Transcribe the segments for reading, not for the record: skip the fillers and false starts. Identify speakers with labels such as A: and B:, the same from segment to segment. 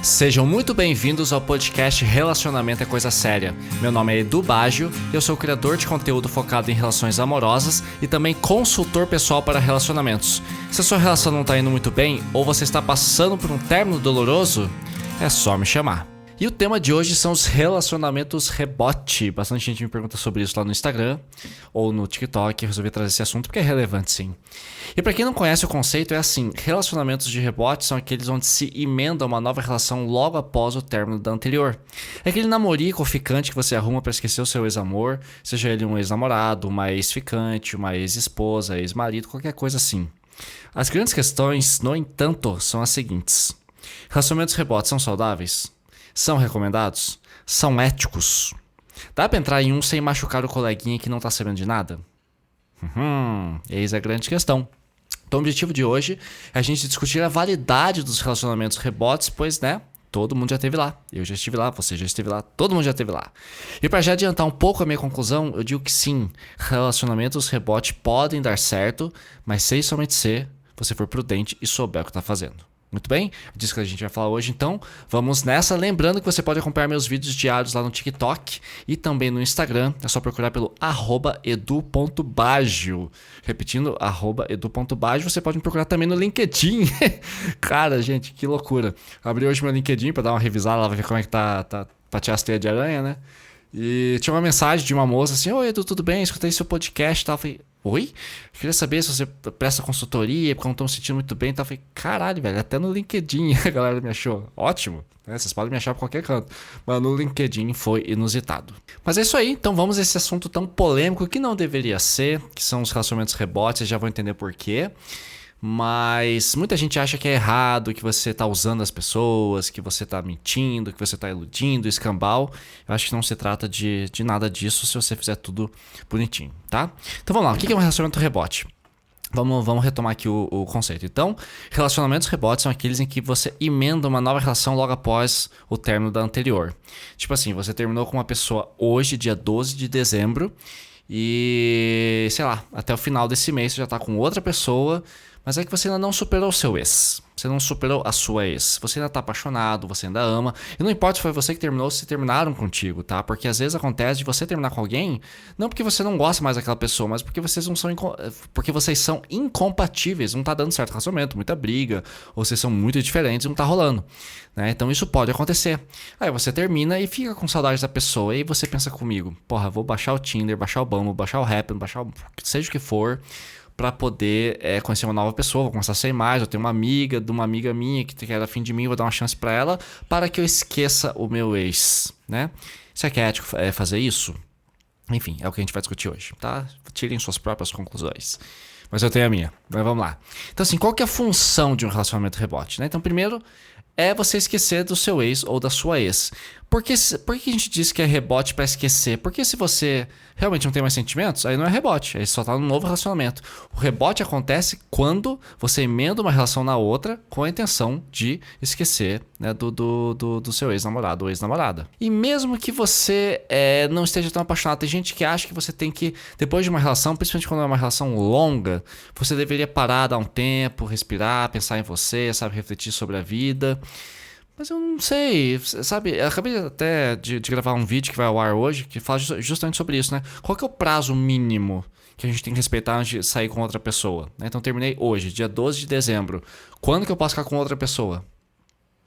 A: Sejam muito bem-vindos ao podcast Relacionamento é Coisa Séria. Meu nome é Edu Baggio e eu sou criador de conteúdo focado em relações amorosas e também consultor pessoal para relacionamentos. Se a sua relação não está indo muito bem ou você está passando por um término doloroso, é só me chamar. E o tema de hoje são os relacionamentos rebote. Bastante gente me pergunta sobre isso lá no Instagram ou no TikTok. Eu resolvi trazer esse assunto porque é relevante, sim. E para quem não conhece o conceito, é assim: relacionamentos de rebote são aqueles onde se emenda uma nova relação logo após o término da anterior. É aquele namorico ou ficante que você arruma para esquecer o seu ex-amor, seja ele um ex-namorado, uma ex-ficante, uma ex-esposa, ex-marido, qualquer coisa assim. As grandes questões, no entanto, são as seguintes: relacionamentos rebote são saudáveis? São recomendados? São éticos? Dá pra entrar em um sem machucar o coleguinha que não tá sabendo de nada? Eis a grande questão. Então o objetivo de hoje é a gente discutir a validade dos relacionamentos rebotes, pois, todo mundo já esteve lá. Eu já estive lá, você já esteve lá, todo mundo já esteve lá. E para já adiantar um pouco a minha conclusão, eu digo que sim, relacionamentos rebote podem dar certo, mas se e somente se você for prudente e souber o que tá fazendo. Muito bem? Disso que a gente vai falar hoje, então vamos nessa. Lembrando que você pode acompanhar meus vídeos diários lá no TikTok e também no Instagram. É só procurar pelo @edu.baggio. Repetindo, @edu.baggio. Você pode me procurar também no LinkedIn. Cara, gente, que loucura. Abri hoje meu LinkedIn para dar uma revisada lá, ver como é que tá pra tirar as teias de aranha, né? E tinha uma mensagem de uma moça assim: oi, Edu, tudo bem? Escutei seu podcast e tal. Eu falei: oi? Eu queria saber se você presta consultoria, porque eu não tô me sentindo muito bem e tal. Eu falei: caralho, velho, até no LinkedIn a galera me achou. Ótimo, né? Vocês podem me achar por qualquer canto. Mas no LinkedIn foi inusitado. Mas é isso aí, então vamos a esse assunto tão polêmico que não deveria ser, que são os relacionamentos rebotes, vocês já vão entender por quê. Mas muita gente acha que é errado, que você tá usando as pessoas, que você tá mentindo, que você tá iludindo, escambau. Eu acho que não se trata de nada disso se você fizer tudo bonitinho, tá? Então vamos lá, o que é um relacionamento rebote? Vamos retomar aqui o conceito. Então, relacionamentos rebotes são aqueles em que você emenda uma nova relação logo após o término da anterior. Tipo assim, você terminou com uma pessoa hoje, dia 12 de dezembro, e, sei lá, até o final desse mês você já tá com outra pessoa, mas é que você ainda não superou o seu ex. Você não superou a sua ex. Você ainda tá apaixonado, você ainda ama. E não importa se foi você que terminou ou se terminaram contigo, tá? Porque às vezes acontece de você terminar com alguém, não porque você não gosta mais daquela pessoa, mas porque vocês não são porque vocês são incompatíveis. Não tá dando certo relacionamento, muita briga, ou vocês são muito diferentes e não tá rolando, né? Então isso pode acontecer. Aí você termina e fica com saudade da pessoa. E aí você pensa comigo: porra, vou baixar o Tinder, baixar o Bumble, baixar o Happn, baixar seja o que for, pra poder conhecer uma nova pessoa, vou começar a sair mais. Eu tenho uma amiga de uma amiga minha que era afim de mim, vou dar uma chance pra ela para que eu esqueça o meu ex, né? Será que é ético fazer isso? Enfim, é o que a gente vai discutir hoje, tá? Tirem suas próprias conclusões. Mas eu tenho a minha, mas vamos lá. Então assim, qual que é a função de um relacionamento rebote, né? Então primeiro é você esquecer do seu ex ou da sua ex. Por que a gente diz que é rebote pra esquecer? Porque se você realmente não tem mais sentimentos, aí não é rebote, aí só tá num novo relacionamento. O rebote acontece quando você emenda uma relação na outra com a intenção de esquecer, né, do seu ex-namorado ou ex-namorada. E mesmo que você não esteja tão apaixonado, tem gente que acha que você tem que, depois de uma relação, principalmente quando é uma relação longa, você deveria parar, dar um tempo, respirar, pensar em você, sabe, refletir sobre a vida. Mas eu não sei, sabe, eu acabei até de gravar um vídeo que vai ao ar hoje que fala justamente sobre isso, né? Qual que é o prazo mínimo que a gente tem que respeitar antes de sair com outra pessoa, né? Então terminei hoje, dia 12 de dezembro. Quando que eu posso ficar com outra pessoa,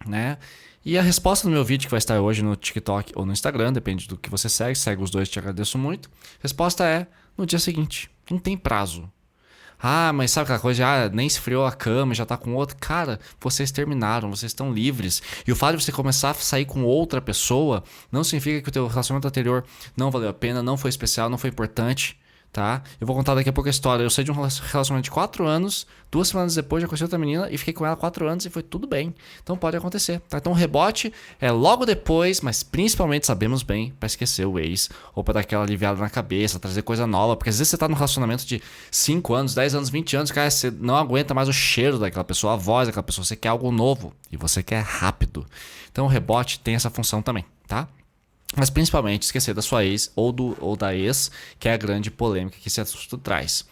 A: né? E a resposta no meu vídeo que vai estar hoje no TikTok ou no Instagram, depende do que você segue os dois, te agradeço muito. A resposta é no dia seguinte, não tem prazo. Ah, mas sabe aquela coisa, nem esfriou a cama, já tá com outro. Cara, vocês terminaram, vocês estão livres. E o fato de você começar a sair com outra pessoa não significa que o teu relacionamento anterior não valeu a pena, não foi especial, não foi importante, tá? Eu vou contar daqui a pouco a história. Eu saí de um relacionamento de 4 anos, 2 semanas depois já conheci outra menina e fiquei com ela 4 anos e foi tudo bem. Então pode acontecer, tá? Então o rebote é logo depois, mas principalmente sabemos bem pra esquecer o ex ou pra dar aquela aliviada na cabeça, trazer coisa nova, porque às vezes você tá num relacionamento de 5 anos, 10 anos, 20 anos, cara, você não aguenta mais o cheiro daquela pessoa, a voz daquela pessoa, você quer algo novo e você quer rápido. Então o rebote tem essa função também, tá? Mas principalmente esquecer da sua ex ou da ex, que é a grande polêmica que esse assunto traz.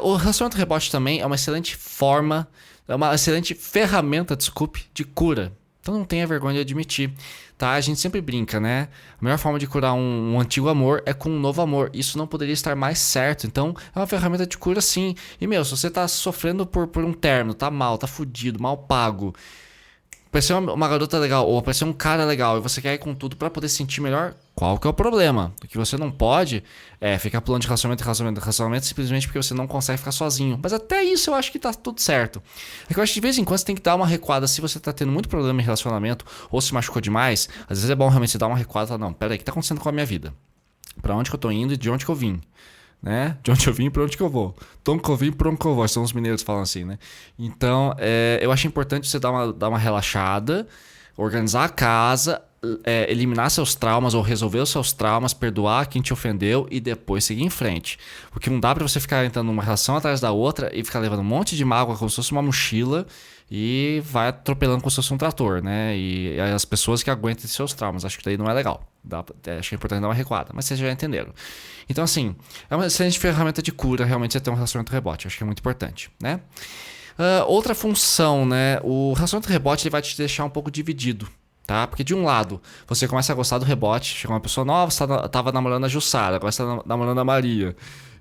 A: O relacionamento rebote também é uma excelente forma, é uma excelente ferramenta, de cura Então não tenha vergonha de admitir, tá? A gente sempre brinca, né? A melhor forma de curar um antigo amor é com um novo amor. Isso não poderia estar mais certo. Então é uma ferramenta de cura sim. E meu, se você tá sofrendo por um término, tá mal, tá fudido, mal pago, aparecer uma garota legal ou aparecer um cara legal e você quer ir com tudo pra poder se sentir melhor, qual que é o problema? O que você não pode é ficar pulando de relacionamento simplesmente porque você não consegue ficar sozinho. Mas até isso eu acho que tá tudo certo. É que eu acho que de vez em quando você tem que dar uma recuada. Se você tá tendo muito problema em relacionamento ou se machucou demais, às vezes é bom realmente você dar uma recuada e falar, não, pera aí, o que tá acontecendo com a minha vida? Pra onde que eu tô indo e de onde que eu vim? Né? De onde eu vim e pra onde que eu vou. De onde que eu vim e pra onde que eu vou. São os mineiros que falam assim, né? Então, eu acho importante você dar uma relaxada, organizar a casa, eliminar seus traumas ou resolver os seus traumas, perdoar quem te ofendeu e depois seguir em frente. Porque não dá pra você ficar entrando numa relação atrás da outra e ficar levando um monte de mágoa como se fosse uma mochila e vai atropelando como se fosse um trator, né? E as pessoas que aguentem seus traumas. Acho que daí não é legal. Acho que é importante dar uma recuada, mas vocês já entenderam. Então, assim, é uma excelente ferramenta de cura realmente você ter um relacionamento rebote. Acho que é muito importante, né? Outra função, né? O relacionamento rebote ele vai te deixar um pouco dividido, tá? Porque de um lado, você começa a gostar do rebote, chega uma pessoa nova, você tava namorando a Jussara, agora você tá namorando a Maria.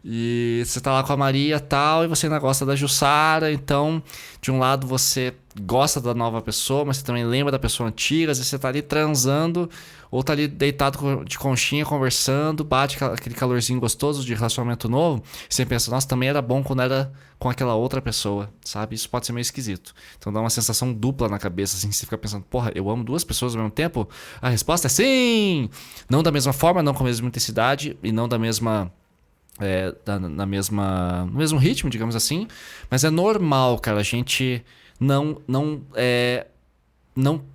A: E você tá lá com a Maria e tal, e você ainda gosta da Jussara, então, de um lado você gosta da nova pessoa, mas você também lembra da pessoa antiga, às vezes você tá ali transando, ou tá ali deitado de conchinha, conversando, bate aquele calorzinho gostoso de relacionamento novo, e você pensa, nossa, também era bom quando era com aquela outra pessoa, sabe? Isso pode ser meio esquisito. Então dá uma sensação dupla na cabeça, assim, você fica pensando, porra, eu amo duas pessoas ao mesmo tempo? A resposta é sim! Não da mesma forma, não com a mesma intensidade, e não da mesma... no mesmo ritmo, digamos assim. Mas é normal, cara, a gente não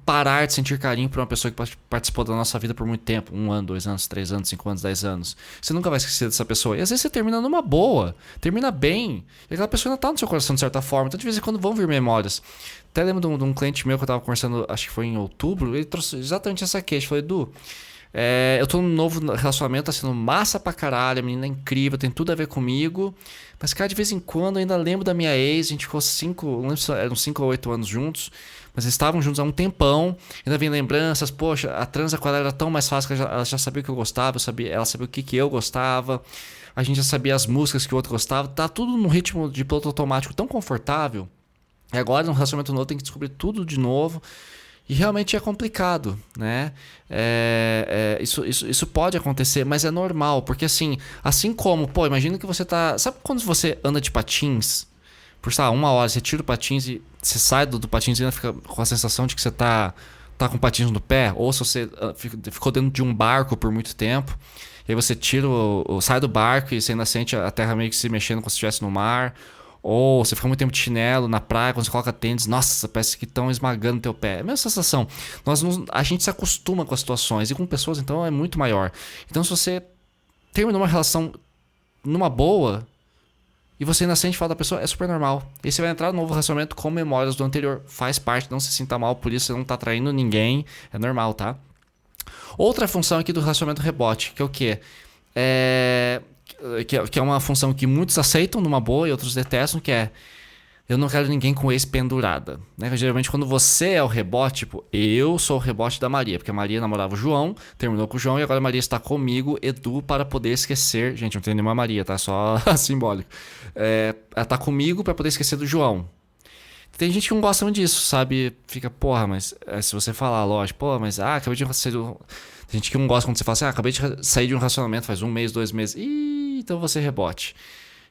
A: parar de sentir carinho por uma pessoa que participou da nossa vida por muito tempo. 1 ano, 2 anos, 3 anos, 5 anos, 10 anos. Você nunca vai esquecer dessa pessoa. E às vezes você termina numa boa, termina bem. E aquela pessoa ainda tá no seu coração de certa forma. Então de vez em quando vão vir memórias. Até lembro de um cliente meu que eu tava conversando, acho que foi em outubro. Ele trouxe exatamente essa queixa. Falou, Edu, eu tô num novo relacionamento, tá sendo massa pra caralho, a menina é incrível, tem tudo a ver comigo. Mas, cara, de vez em quando eu ainda lembro da minha ex, a gente ficou não lembro se eram 5 ou 8 anos juntos, mas eles estavam juntos há um tempão, ainda vem lembranças, poxa, a transa com ela era tão mais fácil que ela já sabia o que eu gostava, ela sabia o que eu gostava, a gente já sabia as músicas que o outro gostava, tá tudo num ritmo de piloto automático tão confortável, e agora num relacionamento novo tem que descobrir tudo de novo. E realmente é complicado, né? Isso pode acontecer, mas é normal. Porque assim como, pô, imagina que você tá... Sabe quando você anda de patins? Por, sei lá, 1 hora, você tira o patins e você sai do patins e ainda fica com a sensação de que você tá com patins no pé. Ou se você ficou dentro de um barco por muito tempo. E aí você sai do barco e você ainda sente a terra meio que se mexendo como se estivesse no mar. Ou você fica muito tempo de chinelo na praia, quando você coloca tênis, nossa, parece que estão esmagando teu pé. É a mesma sensação. A gente se acostuma com as situações e com pessoas, então é muito maior. Então se você terminou uma relação numa boa e você ainda sente falta da pessoa, é super normal. E você vai entrar no novo relacionamento com memórias do anterior. Faz parte, não se sinta mal por isso, você não tá traindo ninguém. É normal, tá? Outra função aqui do relacionamento rebote, que é o quê? Que é uma função que muitos aceitam numa boa e outros detestam, que é eu não quero ninguém com ex pendurada, né? Geralmente quando você é o rebote, tipo, eu sou o rebote da Maria, porque a Maria namorava o João, terminou com o João e agora a Maria está comigo, Edu, para poder esquecer, gente, não tem nenhuma Maria, tá? Só simbólico. Ela tá comigo para poder esquecer do João. Tem gente que não gosta muito disso, sabe? Fica, porra, mas se você falar, lógico, porra, mas acabei de sair do... Tem gente que não gosta quando você fala assim, acabei de sair de um relacionamento faz 1 mês, 2 meses. Então você rebote.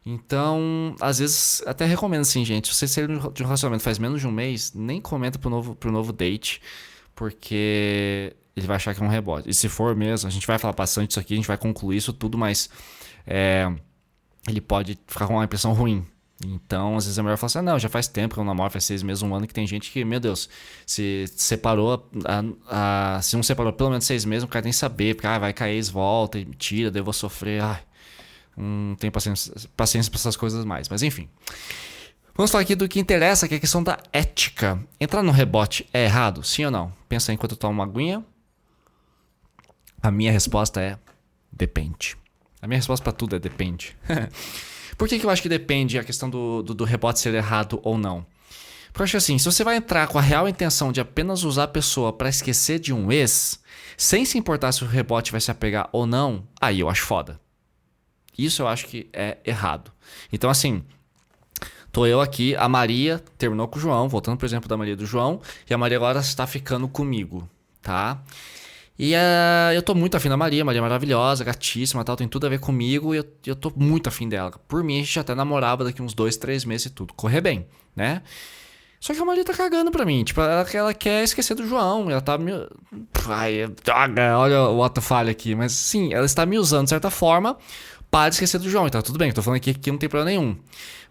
A: Então, às vezes, até recomendo assim, gente, se você sair de um relacionamento faz menos de 1 mês, nem comenta pro novo date, porque ele vai achar que é um rebote. E se for mesmo, a gente vai falar bastante disso aqui, a gente vai concluir isso tudo, mas ele pode ficar com uma impressão ruim. Então, às vezes é melhor falar assim, não, já faz tempo que eu namoro, faz 6 meses, 1 ano, que tem gente que, meu Deus, se separou, se não separou pelo menos 6 meses, o cara tem que saber, porque vai cair, volta e tira, daí eu vou sofrer, não tenho paciência pra essas coisas mais, mas enfim. Vamos falar aqui do que interessa, que é a questão da ética. Entrar no rebote é errado, sim ou não? Pensa aí enquanto eu tomo uma aguinha. A minha resposta é depende. A minha resposta pra tudo é depende. Por que eu acho que depende a questão do rebote ser errado ou não? Porque eu acho que assim, se você vai entrar com a real intenção de apenas usar a pessoa pra esquecer de um ex, sem se importar se o rebote vai se apegar ou não, aí eu acho foda. Isso eu acho que é errado. Então assim, tô eu aqui, a Maria terminou com o João, voltando pro exemplo da Maria e do João, e a Maria agora está ficando comigo, tá? E eu tô muito afim da Maria, Maria é maravilhosa, gatíssima, tal, tem tudo a ver comigo e eu tô muito afim dela. Por mim, a gente até namorava daqui uns 2, 3 meses e tudo, correr bem, né? Só que a Maria tá cagando pra mim, tipo, ela quer esquecer do João, ela tá me... Ai, droga, olha o ato falha aqui, mas sim, ela está me usando de certa forma para esquecer do João, então tudo bem, tô falando aqui que não tem problema nenhum.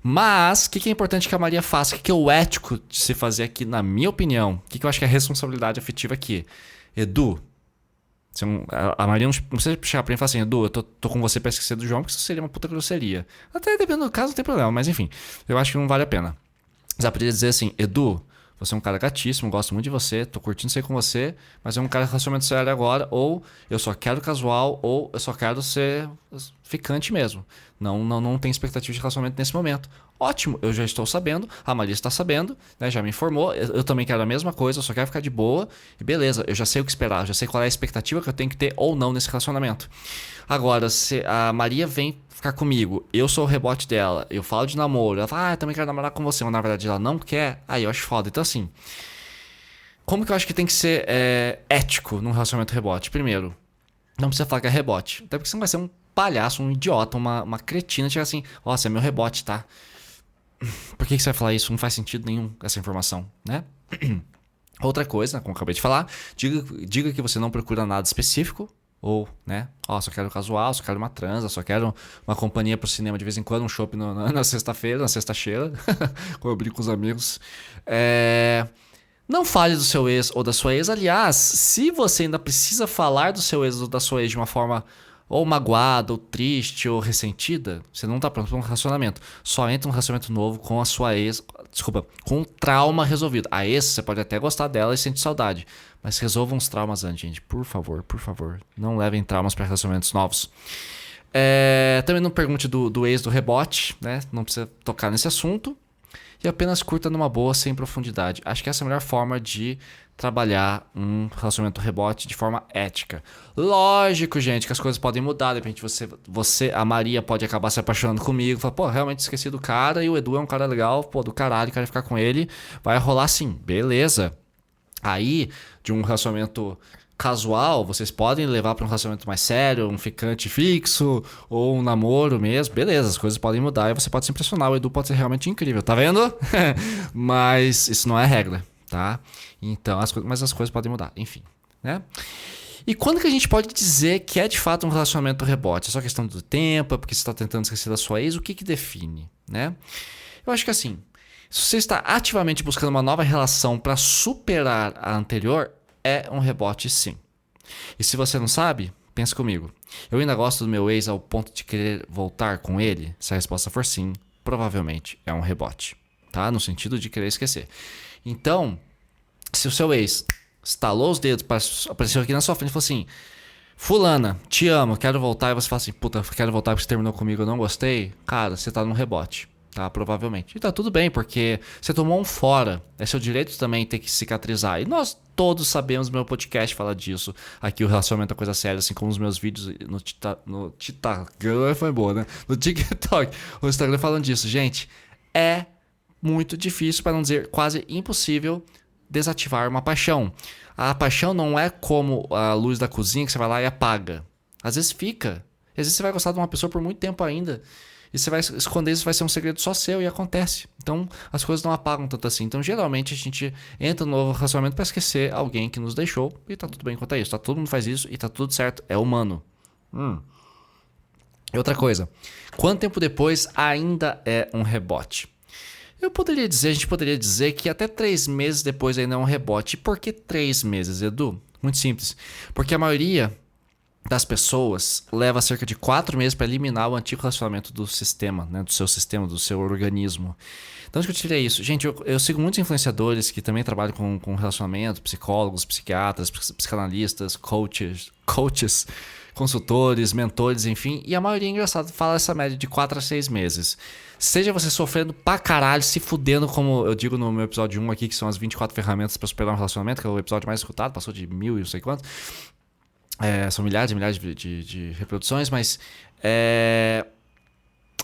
A: Mas, o que é importante que a Maria faça, o que é o ético de se fazer aqui, na minha opinião, o que eu acho que é a responsabilidade afetiva aqui? Edu... A Maria não precisa chegar pra mim e falar assim, Edu, eu tô com você pra esquecer do João, porque isso seria uma puta grosseria. Até dependendo do caso, não tem problema, mas enfim, eu acho que não vale a pena. Mas ela poderia dizer assim, Edu, você é um cara gatíssimo, gosto muito de você, tô curtindo sair com você, mas é um cara de relacionamento sério agora, ou eu só quero casual, ou eu só quero ser ficante mesmo. Não tem expectativa de relacionamento nesse momento. Ótimo, eu já estou sabendo, a Maria está sabendo, né, já me informou, eu também quero a mesma coisa, eu só quero ficar de boa, e beleza, eu já sei o que esperar, já sei qual é a expectativa que eu tenho que ter ou não nesse relacionamento. Agora, se a Maria vem ficar comigo, eu sou o rebote dela, eu falo de namoro, ela fala, eu também quero namorar com você, mas na verdade ela não quer, aí eu acho foda. Então assim, como que eu acho que tem que ser ético num relacionamento rebote? Primeiro, não precisa falar que é rebote, até porque você não vai ser um palhaço, um idiota, uma cretina, chegar assim, ó, você é meu rebote, tá? Por que você vai falar isso? Não faz sentido nenhum essa informação, né? Outra coisa, como eu acabei de falar, diga que você não procura nada específico, ou, né? Ó, só quero casual, só quero uma transa, só quero uma companhia pro cinema de vez em quando, um shopping na sexta-feira, na sexta-cheira, quando eu brinco com os amigos. Não fale do seu ex ou da sua ex. Aliás, se você ainda precisa falar do seu ex ou da sua ex de uma forma ou magoada, ou triste, ou ressentida, você não tá pronto para um relacionamento. Só entra um relacionamento novo com a sua ex, desculpa, com um trauma resolvido. A ex, você pode até gostar dela e sentir saudade, mas resolvam os traumas antes, gente. Por favor, por favor. Não levem traumas para relacionamentos novos. Também não pergunte do ex do rebote, né? Não precisa tocar nesse assunto. E apenas curta numa boa, sem profundidade. Acho que essa é a melhor forma de trabalhar um relacionamento rebote de forma ética. Lógico, gente, que as coisas podem mudar. De repente a Maria pode acabar se apaixonando comigo. Fala, pô, realmente esqueci do cara e o Edu é um cara legal, pô, do caralho, quero ficar com ele. Vai rolar sim, beleza. Aí, de um relacionamento casual, vocês podem levar para um relacionamento mais sério, um ficante fixo ou um namoro mesmo, beleza, as coisas podem mudar e você pode se impressionar, o Edu pode ser realmente incrível, tá vendo? Mas isso não é regra, tá? Então, mas as coisas podem mudar, enfim, né? E quando que a gente pode dizer que é de fato um relacionamento rebote? É só questão do tempo, é porque você está tentando esquecer da sua ex, o que define, né? Eu acho que assim, se você está ativamente buscando uma nova relação para superar a anterior, é um rebote sim. E se você não sabe, pensa comigo. Eu ainda gosto do meu ex ao ponto de querer voltar com ele? Se a resposta for sim, provavelmente é um rebote, tá? No sentido de querer esquecer. Então, se o seu ex estalou os dedos, apareceu aqui na sua frente e falou assim, fulana, te amo, quero voltar, e você fala assim, puta, quero voltar porque você terminou comigo, eu não gostei, cara, você tá num rebote. Tá, provavelmente. E tá tudo bem, porque você tomou um fora. É seu direito também ter que cicatrizar. E nós todos sabemos, meu podcast fala disso. Aqui o relacionamento é coisa séria, assim como os meus vídeos no TikTok. Foi boa, né? No TikTok, o Instagram falando disso. Gente, é muito difícil, para não dizer quase impossível, desativar uma paixão. A paixão não é como a luz da cozinha que você vai lá e apaga. Às vezes fica. Às vezes você vai gostar de uma pessoa por muito tempo ainda. E você vai esconder isso, vai ser um segredo só seu e acontece. Então, as coisas não apagam tanto assim. Então, geralmente, a gente entra no novo relacionamento para esquecer alguém que nos deixou e tá tudo bem quanto a isso. Tá, todo mundo faz isso e tá tudo certo. É humano. E outra coisa. Quanto tempo depois ainda é um rebote? A gente poderia dizer que até 3 meses depois ainda é um rebote. E por que 3 meses, Edu? Muito simples. Porque a maioria das pessoas leva cerca de 4 meses para eliminar o antigo relacionamento do sistema, né? Do seu sistema, do seu organismo. Então, onde que eu tirei isso? Gente, eu sigo muitos influenciadores que também trabalham com relacionamento, psicólogos, psiquiatras, psicanalistas, coaches, consultores, mentores, enfim. E a maioria, engraçado, fala essa média de 4 a 6 meses. Seja você sofrendo pra caralho, se fudendo, como eu digo no meu episódio 1 aqui, que são as 24 ferramentas para superar um relacionamento, que é o episódio mais escutado, passou de 1000 e não sei quanto. São milhares e milhares de reproduções, mas...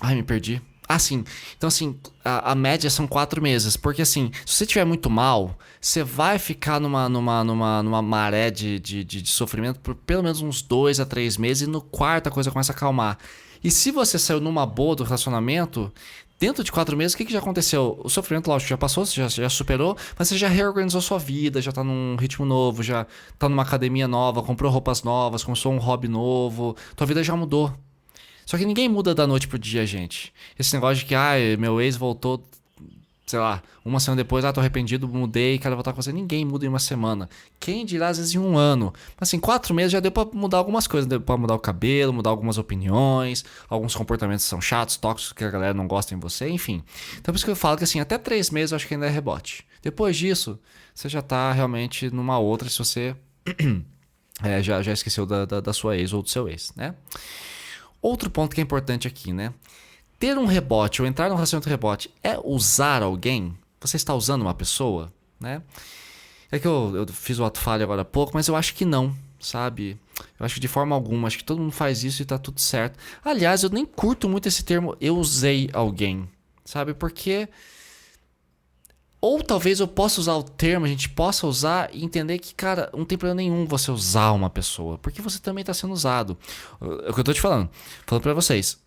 A: Ai, me perdi. Ah, sim. Então, assim, a média são 4 meses. Porque, assim, se você estiver muito mal, você vai ficar numa maré de sofrimento por pelo menos uns 2 a 3 meses. E no quarto a coisa começa a acalmar. E se você saiu numa boa do relacionamento, dentro de 4 meses, o que já aconteceu? O sofrimento, lógico, já passou, você já superou, mas você já reorganizou sua vida, já tá num ritmo novo, já tá numa academia nova, comprou roupas novas, começou um hobby novo. Tua vida já mudou. Só que ninguém muda da noite pro dia, gente. Esse negócio de que, meu ex voltou, sei lá, uma semana depois, tô arrependido, mudei, quero voltar com você. Ninguém muda em uma semana. Quem dirá, às vezes, em um ano. Mas assim, 4 meses já deu pra mudar algumas coisas. Deu pra mudar o cabelo, mudar algumas opiniões, alguns comportamentos que são chatos, tóxicos, que a galera não gosta em você, enfim. Então por isso que eu falo que assim, até 3 meses eu acho que ainda é rebote. Depois disso, você já tá realmente numa outra, se você já esqueceu da sua ex ou do seu ex, né? Outro ponto que é importante aqui, né? Ter um rebote ou entrar num relacionamento de rebote é usar alguém? Você está usando uma pessoa, né? É que eu fiz o ato falho agora há pouco, mas eu acho que não, sabe? Eu acho que de forma alguma, acho que todo mundo faz isso e tá tudo certo. Aliás, eu nem curto muito esse termo, eu usei alguém, sabe? Porque... Ou talvez eu possa usar o termo, a gente possa usar e entender que, cara, não tem problema nenhum você usar uma pessoa. Porque você também está sendo usado. É o que eu tô te falando. Falando pra vocês.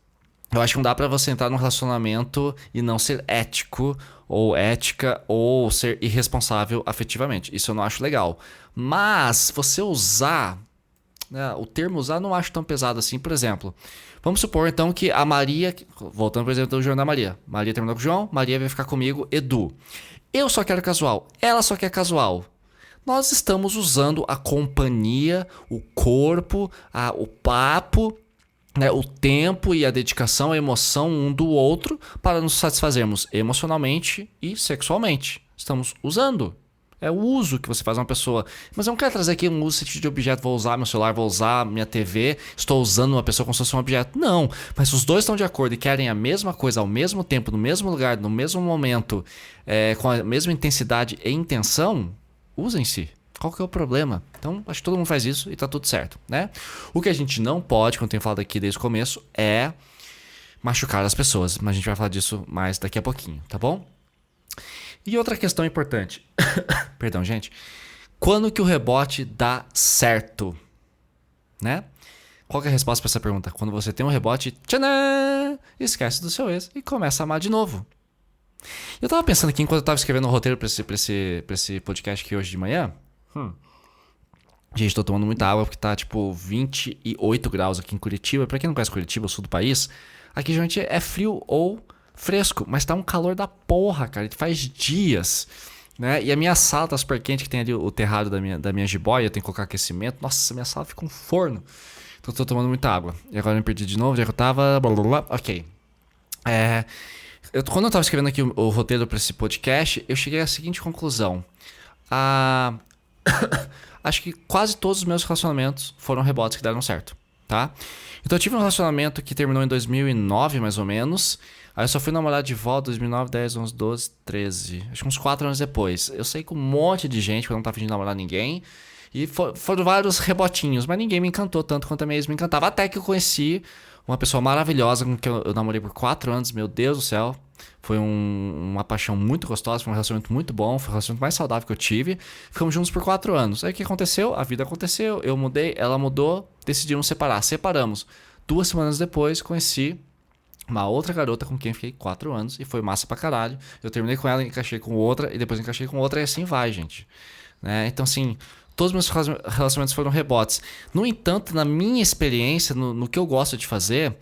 A: Eu acho que não dá pra você entrar num relacionamento e não ser ético, ou ética, ou ser irresponsável afetivamente. Isso eu não acho legal. Mas você usar... né, o termo usar eu não acho tão pesado assim. Por exemplo, vamos supor então que a Maria... Voltando, por exemplo, do João da Maria. Maria terminou com o João, Maria vai ficar comigo, Edu. Eu só quero casual, ela só quer casual. Nós estamos usando a companhia, o corpo, o papo, né, o tempo e a dedicação, a emoção um do outro para nos satisfazermos emocionalmente e sexualmente. Estamos usando. É o uso que você faz a uma pessoa. Mas eu não quero trazer aqui um uso de objeto. Vou usar meu celular, vou usar minha TV. Estou usando uma pessoa como se fosse um objeto. Não. Mas se os dois estão de acordo e querem a mesma coisa ao mesmo tempo, no mesmo lugar, no mesmo momento, com a mesma intensidade e intenção, usem-se. Qual que é o problema? Então, acho que todo mundo faz isso e tá tudo certo, né? O que a gente não pode, como eu tenho falado aqui desde o começo, é machucar as pessoas. Mas a gente vai falar disso mais daqui a pouquinho, tá bom? E outra questão importante. Perdão, gente. Quando que o rebote dá certo? Né? Qual que é a resposta para essa pergunta? Quando você tem um rebote, tchanã, esquece do seu ex e começa a amar de novo. Eu tava pensando aqui, enquanto eu tava escrevendo o roteiro pra esse podcast aqui hoje de manhã. Gente, tô tomando muita água porque tá tipo 28 graus aqui em Curitiba. Pra quem não conhece Curitiba, o sul do país, aqui geralmente é frio ou fresco, mas tá um calor da porra, cara. Faz dias, né? E a minha sala tá super quente, que tem ali o terrado da minha jiboia, eu tenho que colocar aquecimento. Nossa, minha sala fica um forno. Então eu tô tomando muita água. E agora eu me perdi de novo, já que eu tava... Blá, blá, blá. Ok. Quando eu tava escrevendo aqui o roteiro pra esse podcast, eu cheguei à seguinte conclusão. Acho que quase todos os meus relacionamentos foram rebotes que deram certo, tá? Então eu tive um relacionamento que terminou em 2009, mais ou menos. Aí eu só fui namorar de volta em 2009, 10, 11, 12, 13. Acho que uns 4 anos depois. Eu sei que um monte de gente, porque eu não tava fingindo namorar ninguém. E foram vários rebotinhos, mas ninguém me encantou tanto quanto a minha ex me encantava. Até que eu conheci uma pessoa maravilhosa com quem eu namorei por 4 anos. Meu Deus do céu. Foi uma paixão muito gostosa, foi um relacionamento muito bom. Foi o relacionamento mais saudável que eu tive. Ficamos juntos por 4 anos. Aí o que aconteceu? A vida aconteceu. Eu mudei, ela mudou. Decidimos separar. Separamos. 2 semanas depois, conheci uma outra garota com quem fiquei 4 anos e foi massa pra caralho. Eu terminei com ela, encaixei com outra e depois encaixei com outra e assim vai, gente. Né? Então, assim, todos os meus relacionamentos foram rebotes. No entanto, na minha experiência, no que eu gosto de fazer,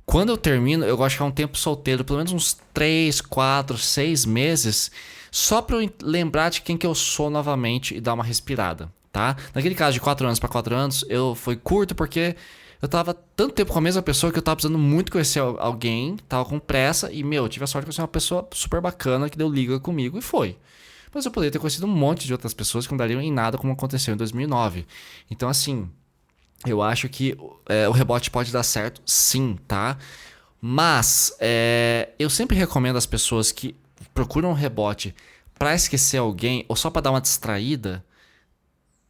A: quando eu termino, eu gosto de ficar um tempo solteiro, pelo menos uns 3, 4, 6 meses, só pra eu lembrar de quem que eu sou novamente e dar uma respirada. tá? Naquele caso de 4 anos pra 4 anos, foi curto porque eu tava tanto tempo com a mesma pessoa que eu tava precisando muito conhecer alguém, tava com pressa e, eu tive a sorte de conhecer uma pessoa super bacana que deu liga comigo e foi. Mas eu poderia ter conhecido um monte de outras pessoas que não dariam em nada como aconteceu em 2009. Então, assim, eu acho que o rebote pode dar certo, sim, tá? Mas eu sempre recomendo às pessoas que procuram um rebote pra esquecer alguém ou só pra dar uma distraída,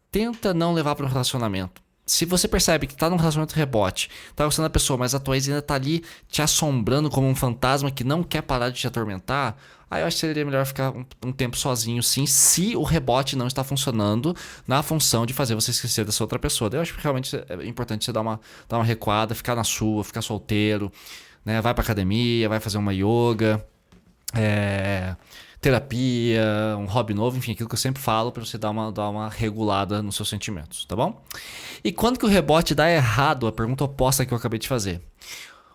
A: tenta não levar para um relacionamento. Se você percebe que tá num relacionamento rebote, tá gostando da pessoa, mas a tua ex ainda tá ali te assombrando como um fantasma que não quer parar de te atormentar, aí eu acho que seria melhor ficar um tempo sozinho, sim, se o rebote não está funcionando na função de fazer você esquecer dessa outra pessoa. Daí eu acho que realmente é importante você dar uma recuada, ficar na sua, ficar solteiro, né? Vai pra academia, vai fazer uma yoga, terapia, um hobby novo, enfim, aquilo que eu sempre falo pra você dar uma regulada nos seus sentimentos, tá bom? E quando que o rebote dá errado? A pergunta oposta que eu acabei de fazer.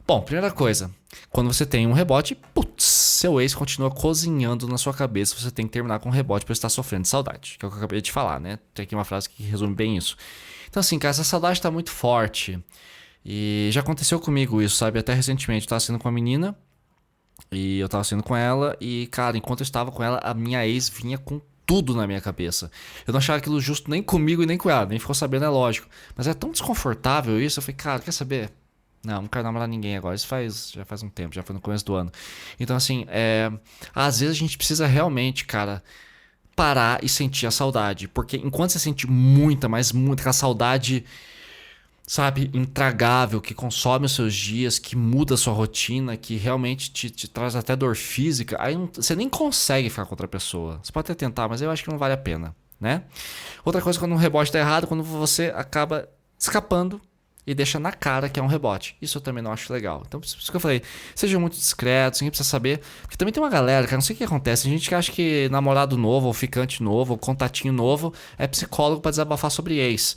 A: Bom, primeira coisa, quando você tem um rebote, putz, seu ex continua cozinhando na sua cabeça, você tem que terminar com um rebote pra você estar sofrendo de saudade, que é o que eu acabei de falar, né? Tem aqui uma frase que resume bem isso. Então assim, cara, essa saudade tá muito forte e já aconteceu comigo isso, sabe? Até recentemente eu tava saindo com uma menina e eu tava saindo com ela e, cara, enquanto eu estava com ela, a minha ex vinha com tudo na minha cabeça. Eu não achava aquilo justo nem comigo e nem com ela, nem ficou sabendo, é lógico. Mas é tão desconfortável isso, eu falei, cara, quer saber? Não quero namorar ninguém agora. Isso já faz um tempo, já foi no começo do ano. Então, assim, às vezes a gente precisa realmente, cara, parar e sentir a saudade. Porque enquanto você sente muita, mas muita, aquela saudade, sabe, intragável, que consome os seus dias, que muda a sua rotina, que realmente te traz até dor física, aí você nem consegue ficar com outra pessoa. Você pode até tentar, mas eu acho que não vale a pena, né? Outra coisa, quando um rebote tá errado, quando você acaba escapando e deixa na cara que é um rebote. Isso eu também não acho legal. Então, por isso que eu falei, sejam muito discretos, ninguém precisa saber. Porque também tem uma galera, cara, não sei o que acontece. Tem gente que acha que namorado novo, ou ficante novo, ou contatinho novo é psicólogo pra desabafar sobre ex.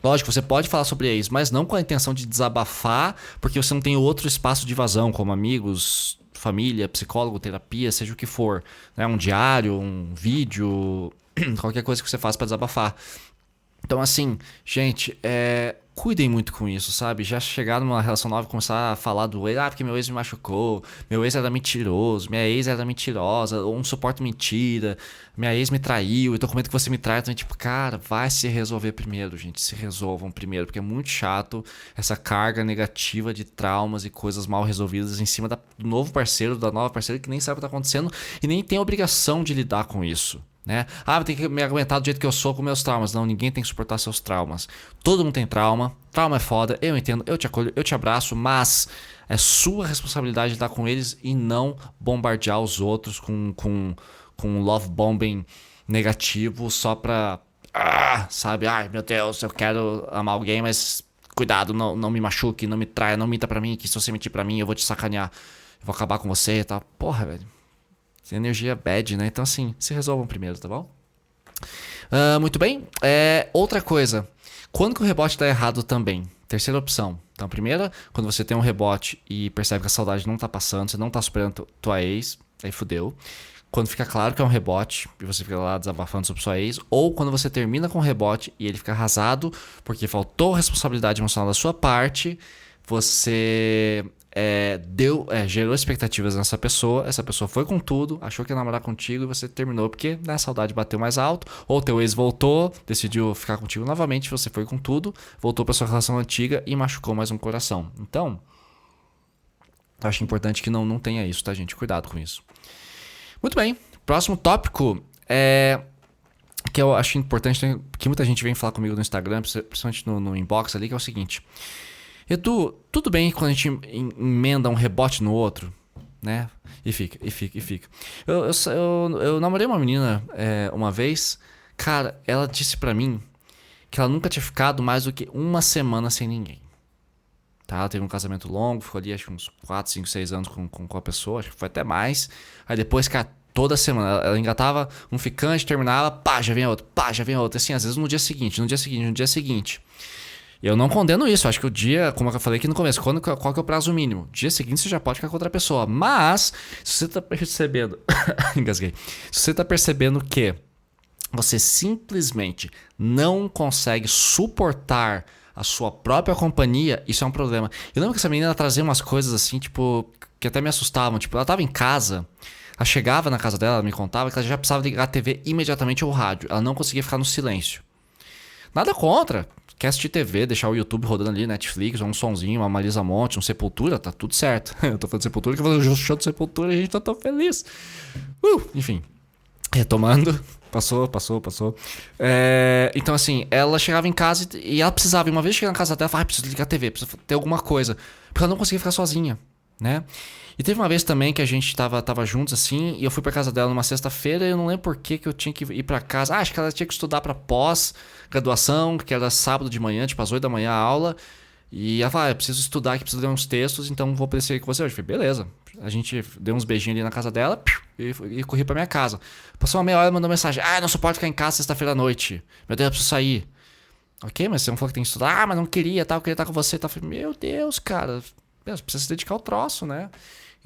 A: Lógico, você pode falar sobre ex, mas não com a intenção de desabafar, porque você não tem outro espaço de vazão, como amigos, família, psicólogo, terapia, seja o que for. Né? Um diário, um vídeo, qualquer coisa que você faça pra desabafar. Então, assim, gente, cuidem muito com isso, sabe? Já chegar numa relação nova e começar a falar do ex, porque meu ex me machucou, meu ex era mentiroso, minha ex era mentirosa, ou não suporto mentira, minha ex me traiu, eu tô com medo que você me traia. Então, tipo, cara, vai se resolver primeiro, gente, se resolvam primeiro, porque é muito chato essa carga negativa de traumas e coisas mal resolvidas em cima do novo parceiro, da nova parceira que nem sabe o que tá acontecendo e nem tem obrigação de lidar com isso. Né? Eu tenho que me aguentar do jeito que eu sou com meus traumas. Não, ninguém tem que suportar seus traumas. Todo mundo tem trauma. Trauma é foda, eu entendo, eu te acolho, eu te abraço, mas é sua responsabilidade lidar com eles e não bombardear os outros com love bombing negativo só pra, sabe, ai meu Deus, eu quero amar alguém, mas cuidado, não me machuque, não me traia, não minta pra mim, que se você mentir pra mim eu vou te sacanear, eu vou acabar com você e tal. Porra, velho. Energia bad, né? Então, assim, se resolvam primeiro, tá bom? Muito bem. Outra coisa. Quando que o rebote dá errado também? Terceira opção. Então, primeira, quando você tem um rebote e percebe que a saudade não tá passando, você não tá superando tua ex, aí fudeu. Quando fica claro que é um rebote e você fica lá desabafando sobre sua ex, ou quando você termina com o rebote e ele fica arrasado porque faltou responsabilidade emocional da sua parte, você gerou expectativas nessa pessoa, essa pessoa foi com tudo, achou que ia namorar contigo e você terminou porque a saudade bateu mais alto, ou teu ex voltou, decidiu ficar contigo novamente, você foi com tudo, voltou pra sua relação antiga e machucou mais um coração. Então, eu acho importante que não tenha isso, tá, gente? Cuidado com isso. Muito bem, próximo tópico que eu acho importante, que muita gente vem falar comigo no Instagram, principalmente no inbox ali, que é o seguinte: Edu, tudo bem quando a gente emenda um rebote no outro, né? E fica. Eu namorei uma menina uma vez, cara, ela disse pra mim que ela nunca tinha ficado mais do que uma semana sem ninguém. Tá? Ela teve um casamento longo, ficou ali acho que uns 4, 5, 6 anos com a pessoa, acho que foi até mais. Aí depois, cara, toda semana ela engatava um ficante, terminava, já vem outro. Assim, às vezes no dia seguinte. Eu não condeno isso, eu acho que o dia, como eu falei aqui no começo, qual que é o prazo mínimo? Dia seguinte você já pode ficar com outra pessoa. Mas, se você tá percebendo... Engasguei. Se você tá percebendo que você simplesmente não consegue suportar a sua própria companhia, isso é um problema. Eu lembro que essa menina trazia umas coisas assim, tipo, que até me assustavam. Tipo, ela tava em casa, ela chegava na casa dela, ela me contava que ela já precisava ligar a TV imediatamente ou o rádio. Ela não conseguia ficar no silêncio. Nada contra. Quer assistir TV, deixar o YouTube rodando ali, Netflix, um sonzinho, uma Marisa Monte, um Sepultura, tá tudo certo. Eu tô falando de Sepultura, que eu vou fazer o show de Sepultura e a gente tá tão feliz. Enfim, retomando. Passou. Então, assim, ela chegava em casa e ela precisava. E uma vez chegar na casa dela, ela falava, preciso ligar a TV, preciso ter alguma coisa. Porque ela não conseguia ficar sozinha, né? E teve uma vez também que a gente tava juntos, assim, e eu fui pra casa dela numa sexta-feira e eu não lembro por que eu tinha que ir pra casa. Acho que ela tinha que estudar pra pós-graduação, que era sábado de manhã, tipo às 8 da manhã a aula. E ela falou, eu preciso estudar aqui, preciso ler uns textos, então vou aparecer com você hoje. Eu falei, beleza. A gente deu uns beijinhos ali na casa dela e corri pra minha casa. Passou uma meia hora e mandou mensagem. Não suporto ficar em casa sexta-feira à noite. Meu Deus, eu preciso sair. Ok, mas você não falou que tem que estudar? Mas não queria, eu queria estar com você. Eu falei, meu Deus, cara. Você precisa se dedicar ao troço, né?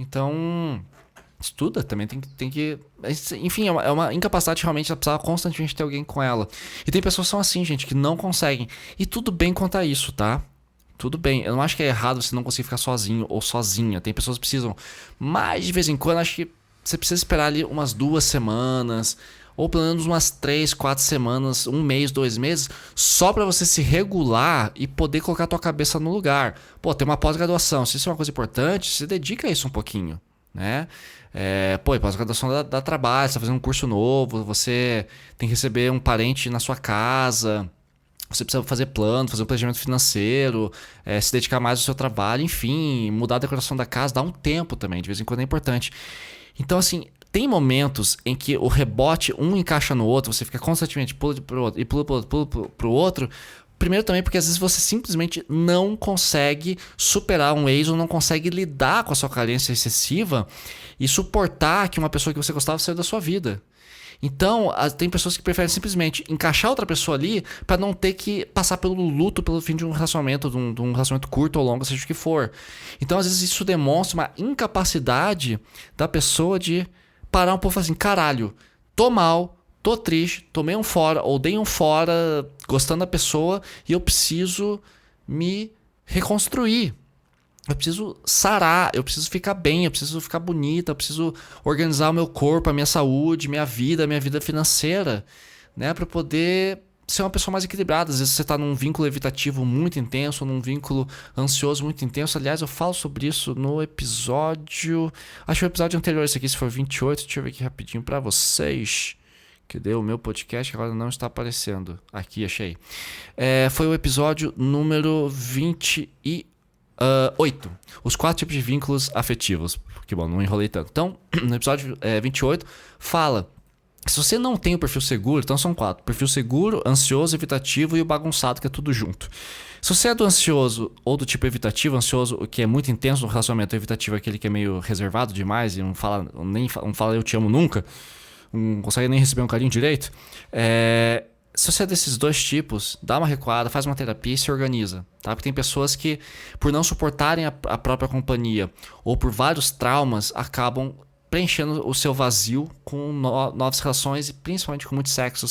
A: Então, estuda também, tem que... Enfim, é uma incapacidade realmente, ela precisava constantemente ter alguém com ela. E tem pessoas que são assim, gente, que não conseguem. E tudo bem quanto a isso, tá? Tudo bem, eu não acho que é errado você não conseguir ficar sozinho ou sozinha. Tem pessoas que precisam. Mas de vez em quando, acho que você precisa esperar ali umas 2 semanas, ou pelo menos umas 3, 4 semanas, 1 mês, 2 meses, só pra você se regular e poder colocar a tua cabeça no lugar. Pô, tem uma pós-graduação, se isso é uma coisa importante, se dedica a isso um pouquinho, né? Pós-graduação dá trabalho, você tá fazendo um curso novo, você tem que receber um parente na sua casa, você precisa fazer plano, fazer um planejamento financeiro, se dedicar mais ao seu trabalho, enfim, mudar a decoração da casa, dá um tempo também, de vez em quando é importante. Então, assim, tem momentos em que o rebote um encaixa no outro, você fica constantemente pula pro outro e pula pro outro. Primeiro também porque às vezes você simplesmente não consegue superar um ex ou não consegue lidar com a sua carência excessiva e suportar que uma pessoa que você gostava saiu da sua vida. Então, tem pessoas que preferem simplesmente encaixar outra pessoa ali para não ter que passar pelo luto, pelo fim de um relacionamento, de um relacionamento curto ou longo, seja o que for. Então, às vezes, isso demonstra uma incapacidade da pessoa de parar um pouco e falar assim, caralho, tô mal, tô triste, tomei um fora ou dei um fora gostando da pessoa e eu preciso me reconstruir. Eu preciso sarar, eu preciso ficar bem, eu preciso ficar bonita, eu preciso organizar o meu corpo, a minha saúde, minha vida financeira, né? Pra poder ser uma pessoa mais equilibrada. Às vezes você tá num vínculo evitativo muito intenso, num vínculo ansioso muito intenso. Aliás, eu falo sobre isso no episódio... Acho que o episódio anterior esse aqui, se for 28, deixa eu ver aqui rapidinho pra vocês. Cadê o meu podcast que agora não está aparecendo? Aqui, achei. Foi o episódio número 8. Os 4 tipos de vínculos afetivos. Que bom, não enrolei tanto. Então, no episódio 28, fala que se você não tem o perfil seguro, então são 4. Perfil seguro, ansioso, evitativo e o bagunçado, que é tudo junto. Se você é do ansioso ou do tipo evitativo, ansioso, o que é muito intenso no relacionamento, evitativo é aquele que é meio reservado demais e não fala eu te amo nunca, não consegue nem receber um carinho direito, se você é desses 2 tipos, dá uma recuada, faz uma terapia e se organiza, tá? Porque tem pessoas que, por não suportarem a própria companhia ou por vários traumas, acabam preenchendo o seu vazio com novas relações e principalmente com muito sexo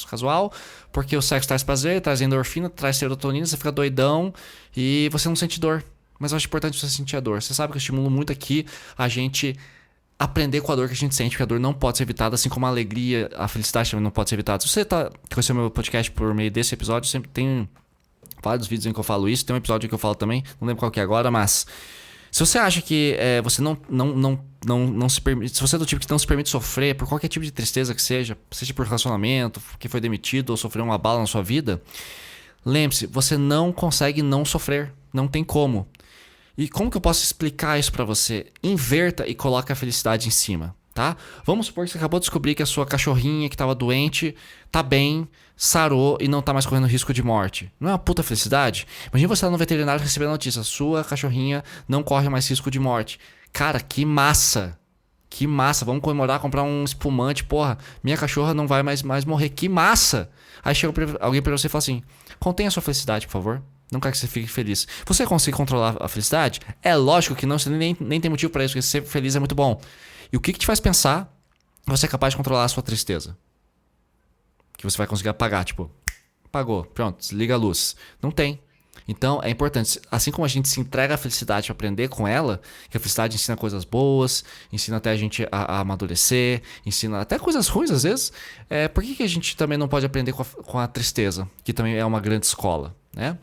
A: casual, porque o sexo traz prazer, traz endorfina, traz serotonina, você fica doidão e você não sente dor. Mas eu acho importante você sentir a dor. Você sabe que eu estimulo muito aqui a gente aprender com a dor que a gente sente, porque a dor não pode ser evitada, assim como a alegria, a felicidade também não pode ser evitada. Se você conheceu meu podcast por meio desse episódio, sempre tem vários vídeos em que eu falo isso, tem um episódio que eu falo também, não lembro qual que é agora, mas se você acha que você não se permite, se você é do tipo que não se permite sofrer por qualquer tipo de tristeza que seja por relacionamento, que foi demitido ou sofreu uma bala na sua vida, lembre-se, você não consegue não sofrer, não tem como. E como que eu posso explicar isso pra você? Inverta e coloca a felicidade em cima, tá? Vamos supor que você acabou de descobrir que a sua cachorrinha que estava doente tá bem, sarou e não tá mais correndo risco de morte. Não é uma puta felicidade? Imagina você lá no veterinário receber a notícia, sua cachorrinha não corre mais risco de morte. Cara, que massa! Que massa, vamos comemorar, comprar um espumante, porra, minha cachorra não vai mais morrer, que massa! Aí chega alguém pra você e fala assim, contenha a sua felicidade, por favor. Não quero que você fique feliz. Você consegue controlar a felicidade? É lógico que não, você nem tem motivo pra isso, porque ser feliz é muito bom. E o que te faz pensar que você é capaz de controlar a sua tristeza? você vai conseguir apagar, tipo, apagou, pronto, desliga a luz. Não tem. Então é importante, assim como a gente se entrega à felicidade para aprender com ela, que a felicidade ensina coisas boas, ensina até a gente a amadurecer, ensina até coisas ruins às vezes, por que a gente também não pode aprender com a tristeza, que também é uma grande escola, né?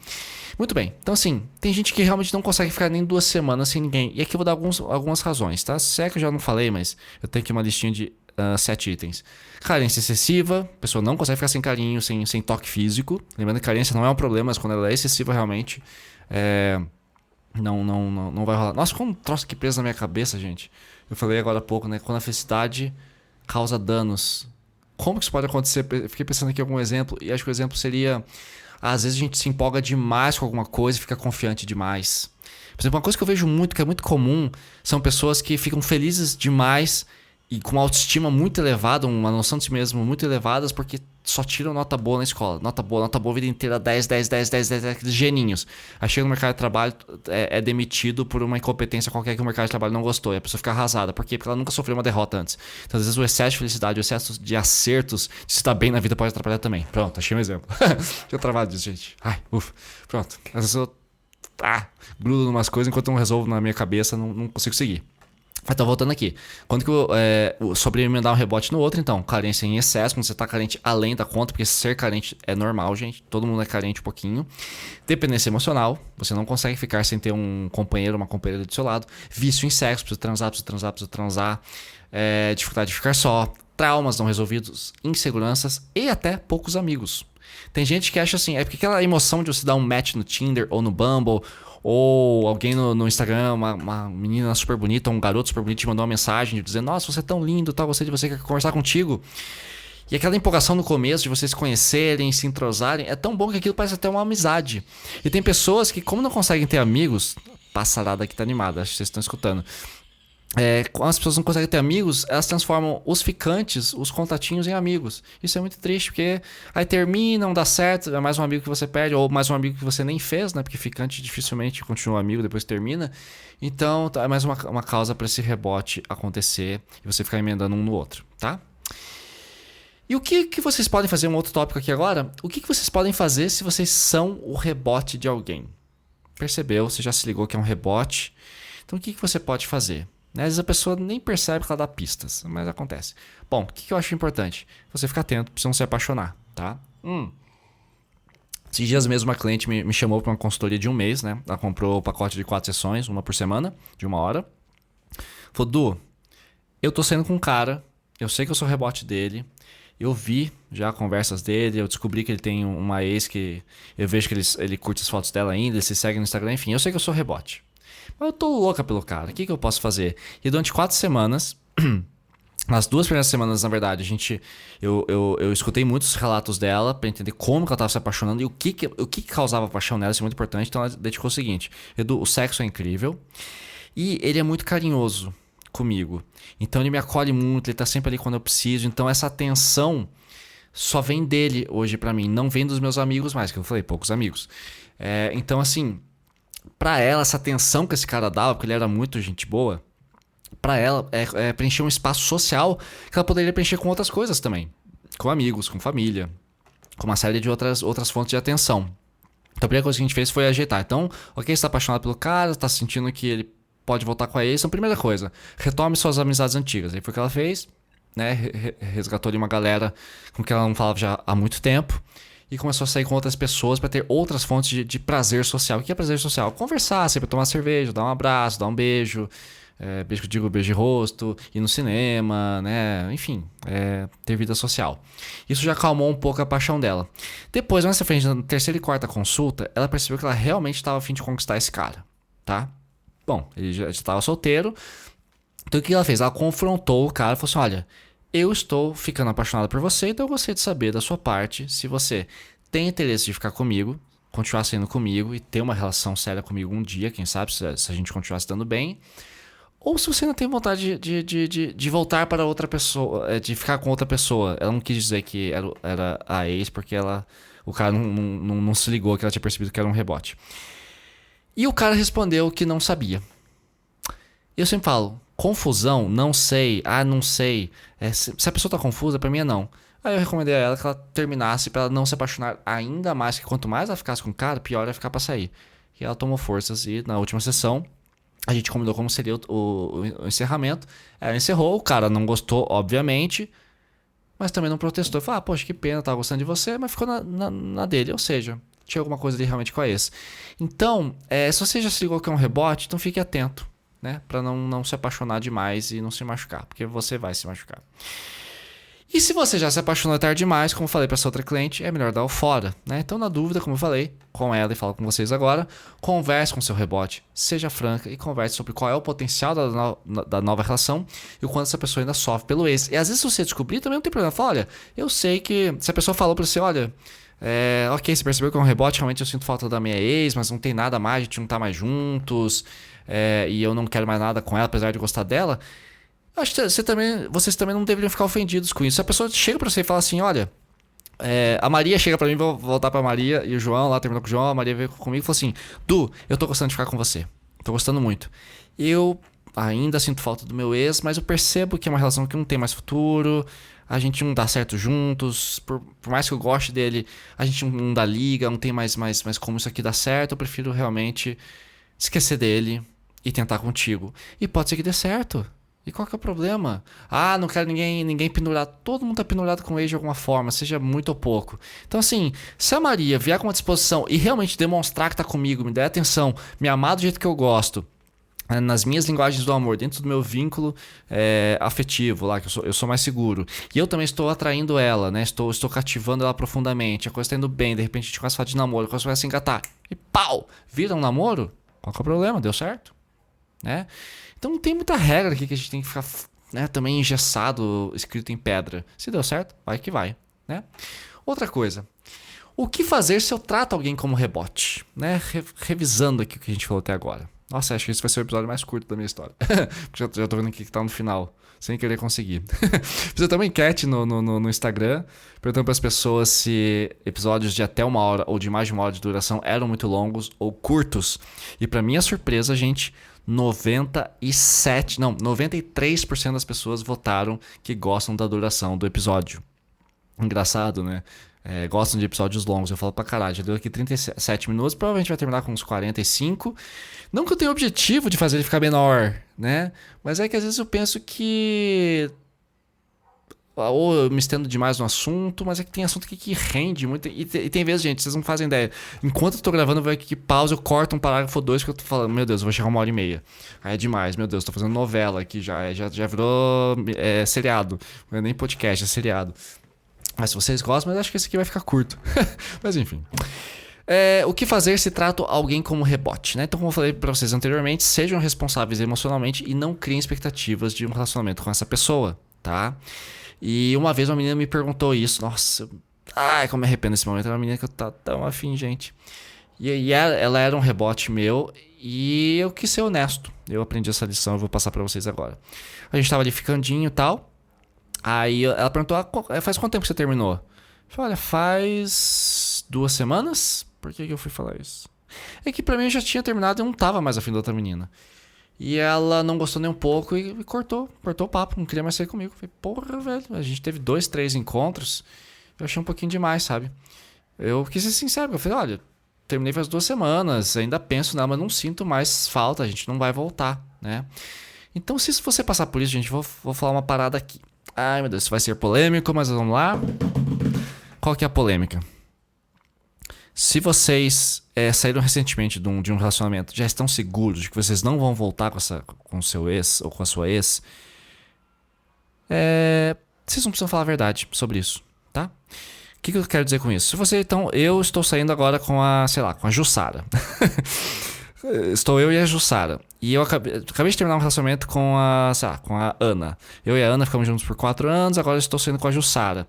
A: Muito bem, então assim, tem gente que realmente não consegue ficar nem 2 semanas sem ninguém, e aqui eu vou dar algumas razões, tá? Se é que eu já não falei, mas eu tenho aqui uma listinha de 7 itens. Carência excessiva, a pessoa não consegue ficar sem carinho, sem toque físico. Lembrando que carência não é um problema, mas quando ela é excessiva realmente, não vai rolar. Nossa, como um troço que preso na minha cabeça, gente. Eu falei agora há pouco, né? Quando a felicidade causa danos. Como que isso pode acontecer? Eu fiquei pensando aqui em algum exemplo, e acho que o exemplo seria: às vezes a gente se empolga demais com alguma coisa e fica confiante demais. Por exemplo, uma coisa que eu vejo muito, que é muito comum, são pessoas que ficam felizes demais e com uma autoestima muito elevada, uma noção de si mesmo muito elevadas, porque só tiram nota boa na escola. Nota boa a vida inteira, 10, 10, 10, 10, 10, aqueles geninhos. Aí chega no mercado de trabalho, é demitido por uma incompetência qualquer que o mercado de trabalho não gostou. E a pessoa fica arrasada. Por quê? Porque ela nunca sofreu uma derrota antes. Então, às vezes, o excesso de felicidade, o excesso de acertos, de se estar bem na vida pode atrapalhar também. Pronto, achei um exemplo. Deixa eu travar disso, gente. Ai, ufa. Pronto. Às vezes eu grudo em umas coisas, enquanto eu não resolvo na minha cabeça, não consigo seguir. Então, voltando aqui. Quando que sobre emendar um rebote no outro, então, carência em excesso, quando você tá carente além da conta, porque ser carente é normal, gente. Todo mundo é carente um pouquinho. Dependência emocional, você não consegue ficar sem ter um companheiro, uma companheira do seu lado. Vício em sexo, precisa transar. Dificuldade de ficar só. Traumas não resolvidos, inseguranças e até poucos amigos. Tem gente que acha assim, é porque aquela emoção de você dar um match no Tinder ou no Bumble, ou alguém no Instagram, uma menina super bonita, ou um garoto super bonito te mandou uma mensagem dizendo: nossa, você é tão lindo, tal, gostei de você, quer conversar contigo. E aquela empolgação no começo de vocês se conhecerem, se entrosarem, é tão bom que aquilo parece até uma amizade. E tem pessoas que, como não conseguem ter amigos, passarada aqui tá animada, acho que vocês estão escutando. Quando as pessoas não conseguem ter amigos, elas transformam os ficantes, os contatinhos, em amigos. Isso é muito triste, porque aí termina, não dá certo, é mais um amigo que você perde, ou mais um amigo que você nem fez, né? Porque ficante dificilmente continua amigo depois que termina. Então, é mais uma causa para esse rebote acontecer e você ficar emendando um no outro, tá? E o que vocês podem fazer? Um outro tópico aqui agora. O que vocês podem fazer se vocês são o rebote de alguém? Percebeu? Você já se ligou que é um rebote? Então, o que você pode fazer? Às vezes a pessoa nem percebe que ela dá pistas, mas acontece. Bom, o que eu acho importante? Você ficar atento pra você não se apaixonar, tá? Esses dias mesmo uma cliente me chamou para uma consultoria de 1 mês, né? Ela comprou o pacote de 4 sessões, uma por semana, de 1 hora. Falou: Du, eu tô saindo com um cara, eu sei que eu sou rebote dele, eu vi já conversas dele, eu descobri que ele tem uma ex que eu vejo que ele curte as fotos dela ainda, ele se segue no Instagram, enfim, eu sei que eu sou rebote. Mas eu tô louca pelo cara, o que eu posso fazer? E durante 4 semanas, nas 2 primeiras semanas, na verdade, eu escutei muitos relatos dela pra entender como que ela tava se apaixonando e o que causava paixão nela, isso é muito importante. Então ela dedicou o seguinte: Edu, o sexo é incrível e ele é muito carinhoso comigo. Então ele me acolhe muito, ele tá sempre ali quando eu preciso. Então essa atenção só vem dele hoje pra mim, não vem dos meus amigos mais, que eu falei, poucos amigos. Então assim, pra ela, essa atenção que esse cara dava, porque ele era muito gente boa, pra ela preencher um espaço social que ela poderia preencher com outras coisas também. Com amigos, com família, com uma série de outras fontes de atenção. Então a primeira coisa que a gente fez foi ajeitar. Então, ok, você tá apaixonado pelo cara, tá sentindo que ele pode voltar com a ex. Então, primeira coisa, retome suas amizades antigas. Aí foi o que ela fez, né? Resgatou ali uma galera com quem ela não falava já há muito tempo. E começou a sair com outras pessoas para ter outras fontes de prazer social. O que é prazer social? Conversar, sempre tomar cerveja, dar um abraço, dar um beijo. Beijo que eu digo, beijo de rosto, ir no cinema, né? Enfim, ter vida social. Isso já acalmou um pouco a paixão dela. Depois, mais pra frente, na 3ª e 4ª consulta, ela percebeu que ela realmente estava a fim de conquistar esse cara, tá? Bom, ele já estava solteiro. Então o que ela fez? Ela confrontou o cara e falou assim: olha, eu estou ficando apaixonada por você, então eu gostaria de saber da sua parte se você tem interesse de ficar comigo, continuar sendo comigo e ter uma relação séria comigo um dia, quem sabe, se a gente continuar se dando bem. Ou se você não tem vontade de voltar para outra pessoa, de ficar com outra pessoa. Ela não quis dizer que era a ex, porque o cara não se ligou que ela tinha percebido que era um rebote. E o cara respondeu que não sabia. Eu sempre falo, confusão, não sei, não sei. Se a pessoa tá confusa, pra mim é não. Aí eu recomendei a ela que ela terminasse pra ela não se apaixonar ainda mais, que quanto mais ela ficasse com o cara, pior ia ficar pra sair. E ela tomou forças e na última sessão a gente combinou como seria o encerramento. Ela encerrou, o cara não gostou, obviamente, mas também não protestou. Falou, poxa, que pena, tava gostando de você, mas ficou na dele. Ou seja, tinha alguma coisa ali realmente com a ex. Então, se você já se ligou que é um rebote, então fique atento, né? Pra não se apaixonar demais e não se machucar, porque você vai se machucar. E se você já se apaixonou tarde demais, como eu falei para essa outra cliente, é melhor dar o fora, né? Então, na dúvida, como eu falei com ela e falo com vocês agora, converse com seu rebote, seja franca e converse sobre qual é o potencial da nova relação e o quanto essa pessoa ainda sofre pelo ex. E às vezes, se você descobrir, também não tem problema. Fala, olha, eu sei que se a pessoa falou para você, olha, ok, você percebeu que é um rebote, realmente eu sinto falta da minha ex, mas não tem nada mais, a gente não tá mais juntos, e eu não quero mais nada com ela, apesar de gostar dela. Acho que vocês também não deveriam ficar ofendidos com isso. Se a pessoa chega pra você e fala assim, olha, a Maria chega pra mim, vou voltar pra Maria, e o João lá terminou com o João, a Maria veio comigo e falou assim, Du, eu tô gostando de ficar com você. Tô gostando muito. Eu ainda sinto falta do meu ex, mas eu percebo que é uma relação que não tem mais futuro, a gente não dá certo juntos, por mais que eu goste dele, a gente não dá liga, não tem mais como isso aqui dar certo, eu prefiro realmente esquecer dele e tentar contigo. E pode ser que dê certo. E qual que é o problema? Não quero ninguém pendurado. Todo mundo tá pendurado com ele de alguma forma, seja muito ou pouco. Então assim, se a Maria vier com uma disposição e realmente demonstrar que tá comigo, me der atenção, me amar do jeito que eu gosto, nas minhas linguagens do amor, dentro do meu vínculo afetivo lá, que eu sou mais seguro, e eu também estou atraindo ela, né? Estou cativando ela profundamente, a coisa está indo bem, de repente a gente começa a falar de namoro, a coisa vai se engatar, e pau! Vira um namoro? Qual que é o problema? Deu certo? Né? Então não tem muita regra aqui que a gente tem que ficar, né, também engessado, escrito em pedra. Se deu certo, vai que vai, né? Outra coisa. O que fazer se eu trato alguém como rebote? Né? Revisando aqui o que a gente falou até agora. Nossa, acho que esse vai ser o episódio mais curto da minha história. Porque já tô vendo aqui que tá no final, sem querer conseguir. Fiz até uma enquete no Instagram, perguntando para as pessoas se episódios de até 1 hora ou de mais de 1 hora de duração eram muito longos ou curtos. E para minha surpresa, gente, 93% das pessoas votaram que gostam da duração do episódio. Engraçado, né? Gostam de episódios longos. Eu falo pra caralho, já deu aqui 37 minutos, provavelmente vai terminar com uns 45. Não que eu tenha o objetivo de fazer ele ficar menor, né? Mas é que às vezes eu penso que... ou eu me estendo demais no assunto, mas é que tem assunto aqui que rende muito. E tem vezes, gente, vocês não fazem ideia. Enquanto eu tô gravando, eu vou aqui pausa, eu corto um parágrafo ou dois que eu tô falando, meu Deus, eu vou chegar 1 hora e meia. Aí é demais, meu Deus, tô fazendo novela aqui já virou seriado. Não é nem podcast, é seriado. Mas se vocês gostam, mas acho que esse aqui vai ficar curto. Mas enfim. O que fazer se trato alguém como rebote, né? Então, como eu falei pra vocês anteriormente, sejam responsáveis emocionalmente e não criem expectativas de um relacionamento com essa pessoa, tá? E uma vez uma menina me perguntou isso. Nossa, como me arrependo desse momento. Era uma menina que eu tava tão afim, gente. E ela era um rebote meu e eu quis ser honesto. Eu aprendi essa lição, eu vou passar pra vocês agora. A gente tava ali ficandinho e tal. Aí ela perguntou, faz quanto tempo que você terminou? Eu falei, olha, faz 2 semanas? Por que eu fui falar isso? É que pra mim eu já tinha terminado e eu não tava mais afim da outra menina. E ela não gostou nem um pouco e cortou o papo, não queria mais sair comigo. Eu falei, porra, velho, a gente teve 2, 3 encontros, eu achei um pouquinho demais, sabe? Eu quis ser sincero, eu falei, olha, terminei faz 2 semanas, ainda penso nela, mas não sinto mais falta, a gente não vai voltar, né? Então se você passar por isso, gente, vou falar uma parada aqui. Ai, meu Deus, isso vai ser polêmico, mas vamos lá. Qual que é a polêmica? Se vocês saíram recentemente de um relacionamento, já estão seguros de que vocês não vão voltar com o seu ex ou com a sua ex, vocês não precisam falar a verdade sobre isso, tá? O que eu quero dizer com isso? Se você, então, eu estou saindo agora com a Jussara. Estou eu e a Jussara. E eu acabei de terminar um relacionamento com a Ana. Eu e a Ana ficamos juntos por 4 anos, agora eu estou saindo com a Jussara.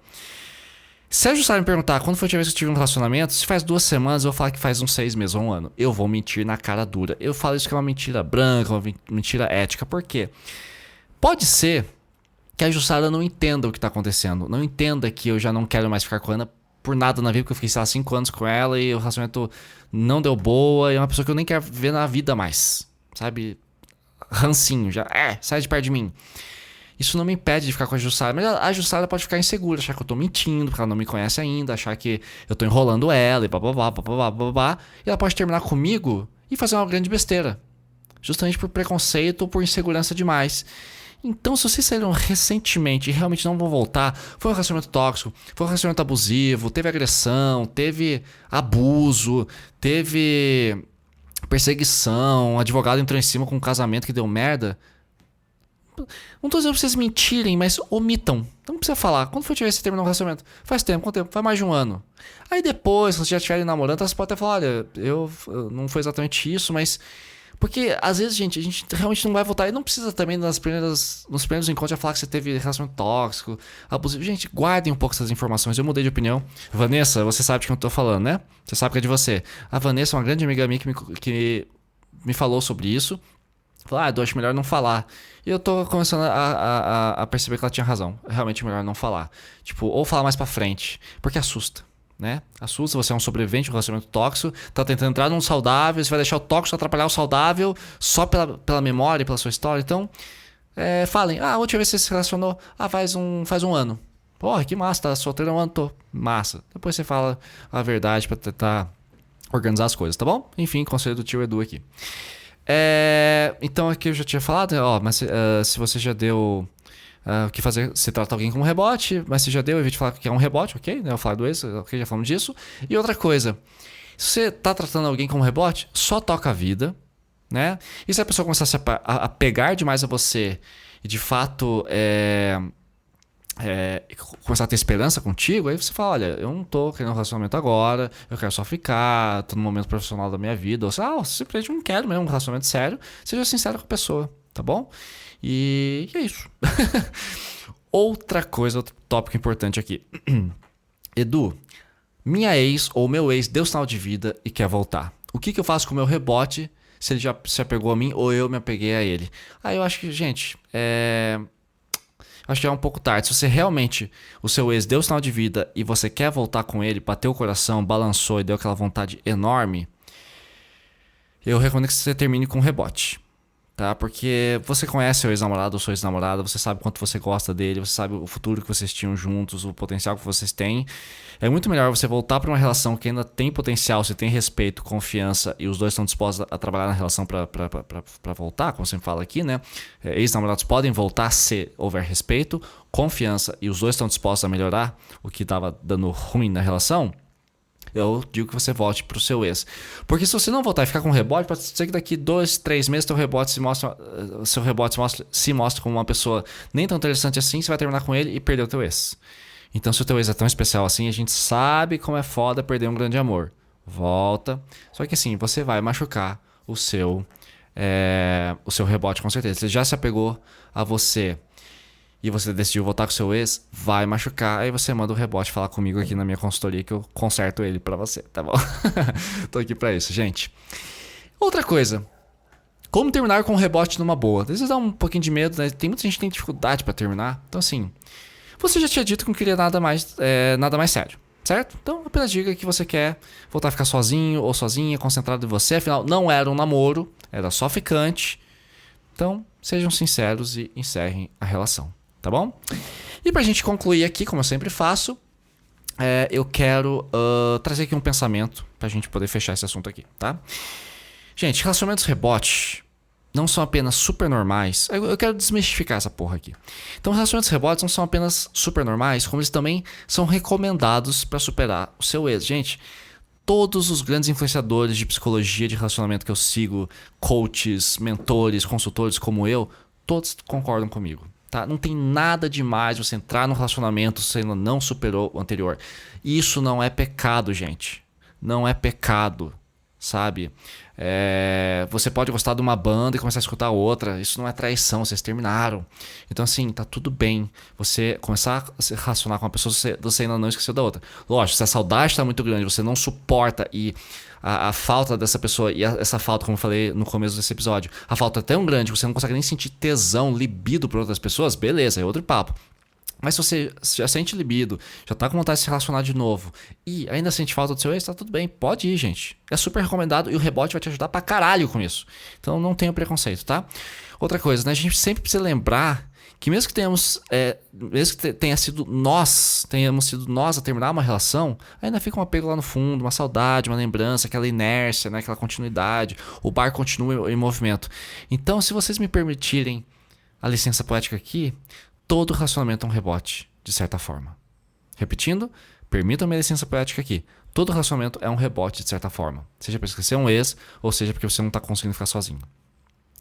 A: Se a Jussara me perguntar quando foi a última vez que eu tive um relacionamento, se faz 2 semanas, eu vou falar que faz uns 6 meses ou 1 ano. Eu vou mentir na cara dura. Eu falo isso que é uma mentira branca, uma mentira ética. Por quê? Pode ser que a Jussara não entenda o que está acontecendo. Não entenda que eu já não quero mais ficar com a Ana por nada na vida, porque eu fiquei, sei lá, 5 anos com ela e o relacionamento não deu boa. E é uma pessoa que eu nem quero ver na vida mais. Sabe? Rancinho, já. Sai de perto de mim. Isso não me impede de ficar com a Jussara. Mas a Jussara pode ficar insegura, achar que eu tô mentindo, porque ela não me conhece ainda, achar que eu tô enrolando ela e bababá, bababá, bababá. E ela pode terminar comigo e fazer uma grande besteira. Justamente por preconceito ou por insegurança demais. Então, se vocês saíram recentemente e realmente não vão voltar, foi um relacionamento tóxico, foi um relacionamento abusivo, teve agressão, teve abuso, teve perseguição, um advogado entrou em cima com um casamento que deu merda. Não tô dizendo pra vocês mentirem, mas omitam. Não precisa falar. Quando foi que você terminou um relacionamento? Faz tempo, quanto tempo? Faz mais de um ano. Aí depois, se vocês já estiverem namorando, você pode até falar, olha, eu não foi exatamente isso, mas... Porque às vezes, gente, a gente realmente não vai voltar. E não precisa também nos primeiros encontros já falar que você teve relacionamento tóxico, abusivo. Gente, guardem um pouco essas informações. Eu mudei de opinião. Vanessa, você sabe de quem eu tô falando, né? Você sabe que é de você. A Vanessa é uma grande amiga minha que me falou sobre isso. Falou, eu acho melhor não falar. E eu tô começando a perceber que ela tinha razão. Realmente é melhor não falar. Tipo, ou falar mais pra frente. Porque assusta. Né? Assusta, você é um sobrevivente de um relacionamento tóxico, tá tentando entrar num saudável, você vai deixar o tóxico atrapalhar o saudável só pela memória e pela sua história. Então, falem, a última vez que você se relacionou, faz um ano. Porra, que massa, tá solteiro há um ano, tô. Massa. Depois você fala a verdade pra tentar organizar as coisas, tá bom? Enfim, conselho do tio Edu aqui. Então aqui eu já tinha falado, mas se você já deu... o que fazer? Você trata alguém como rebote, mas se já deu, evite falar que é um rebote, ok? Eu falo do ex, ok, já falamos disso. E outra coisa, se você tá tratando alguém como rebote, só toca a vida, né? E se a pessoa começar a pegar demais a você e de fato começar a ter esperança contigo, aí você fala, olha, eu não tô querendo um relacionamento agora, eu quero só ficar, tô no momento profissional da minha vida, ou simplesmente não quero mesmo um relacionamento sério, seja sincero com a pessoa, tá bom? E é isso. Outra coisa, outro tópico importante aqui. Edu, minha ex ou meu ex deu sinal de vida e quer voltar. O que eu faço com o meu rebote se ele já se apegou a mim ou eu me apeguei a ele? Aí eu acho que, gente, acho que é um pouco tarde. Se você realmente, o seu ex deu sinal de vida e você quer voltar com ele, bateu o coração, balançou e deu aquela vontade enorme, eu recomendo que você termine com um rebote. Tá? Porque você conhece seu ex-namorado ou sua ex-namorada, você sabe quanto você gosta dele, você sabe o futuro que vocês tinham juntos, o potencial que vocês têm. É muito melhor você voltar para uma relação que ainda tem potencial, você tem respeito, confiança e os dois estão dispostos a trabalhar na relação para voltar, como sempre fala aqui, né? Ex-namorados podem voltar se houver respeito, confiança e os dois estão dispostos a melhorar o que estava dando ruim na relação. Eu digo que você volte pro seu ex. Porque se você não voltar e ficar com rebote, pode ser que daqui 2, 3 meses seu rebote se mostra como uma pessoa nem tão interessante assim, você vai terminar com ele e perder o teu ex. Então se o teu ex é tão especial assim, a gente sabe como é foda perder um grande amor. Volta. Só que assim, você vai machucar o seu rebote com certeza. Se ele já se apegou a você e você decidiu voltar com seu ex, vai machucar. Aí você manda o rebote falar comigo aqui na minha consultoria que eu conserto ele pra você, tá bom? Tô aqui pra isso, gente. Outra coisa. Como terminar com um rebote numa boa? Às vezes dá um pouquinho de medo, né? Tem muita gente que tem dificuldade pra terminar. Então assim, você já tinha dito que não queria nada mais sério, certo? Então apenas diga que você quer voltar a ficar sozinho ou sozinha, concentrado em você. Afinal, não era um namoro, era só ficante. Então, sejam sinceros e encerrem a relação. Tá bom? E pra gente concluir aqui, como eu sempre faço, eu quero trazer aqui um pensamento pra gente poder fechar esse assunto aqui, tá? Gente, relacionamentos rebote não são apenas super normais. Eu quero desmistificar essa porra aqui. Então, relacionamentos rebotes não são apenas super normais, como eles também são recomendados pra superar o seu ex. Gente, todos os grandes influenciadores de psicologia de relacionamento que eu sigo, coaches, mentores, consultores como eu, todos concordam comigo. Tá? Não tem nada demais você entrar num relacionamento se ainda não superou o anterior. Isso não é pecado, gente. Não é pecado, sabe? Você pode gostar de uma banda e começar a escutar outra. Isso não é traição, vocês terminaram. Então assim, tá tudo bem. Você começar a se relacionar com uma pessoa, você ainda não esqueceu da outra. Lógico, se a saudade tá muito grande, você não suporta e a falta dessa pessoa, e essa falta, como eu falei no começo desse episódio, a falta é tão grande que você não consegue nem sentir tesão, libido por outras pessoas, beleza, é outro papo. Mas se você já sente libido, já tá com vontade de se relacionar de novo e ainda sente falta do seu ex, tá tudo bem, pode ir, gente. É super recomendado e o rebote vai te ajudar pra caralho com isso. Então não tenha preconceito, tá? Outra coisa, né? A gente sempre precisa lembrar que mesmo que tenhamos sido nós a terminar uma relação, ainda fica um apego lá no fundo, uma saudade, uma lembrança, aquela inércia, né? Aquela continuidade. O barco continua em movimento. Então, se vocês me permitirem a licença poética aqui, todo relacionamento é um rebote, de certa forma. Repetindo, permitam-me a licença poética aqui. Todo relacionamento é um rebote, de certa forma. Seja para esquecer um ex, ou seja porque você não está conseguindo ficar sozinho.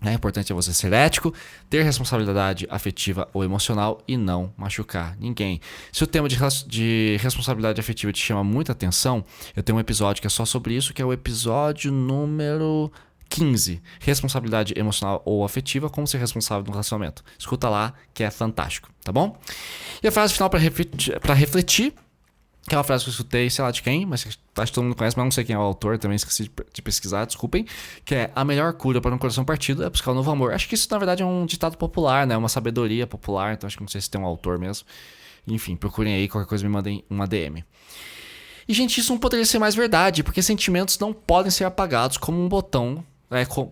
A: O importante é você ser ético, ter responsabilidade afetiva ou emocional e não machucar ninguém. Se o tema de responsabilidade afetiva te chama muita atenção, eu tenho um episódio que é só sobre isso, que é o episódio número 15. Responsabilidade emocional ou afetiva, como ser responsável no relacionamento. Escuta lá, que é fantástico, tá bom? E a frase final para refletir, que é uma frase que eu escutei, sei lá de quem, mas acho que todo mundo conhece, mas não sei quem é o autor, também esqueci de pesquisar, desculpem, que é: a melhor cura para um coração partido é buscar um novo amor. Acho que isso, na verdade, é um ditado popular, né? Uma sabedoria popular, então acho que não sei se tem um autor mesmo. Enfim, procurem aí, qualquer coisa me mandem uma DM. E, gente, isso não poderia ser mais verdade, porque sentimentos não podem ser apagados como um botão,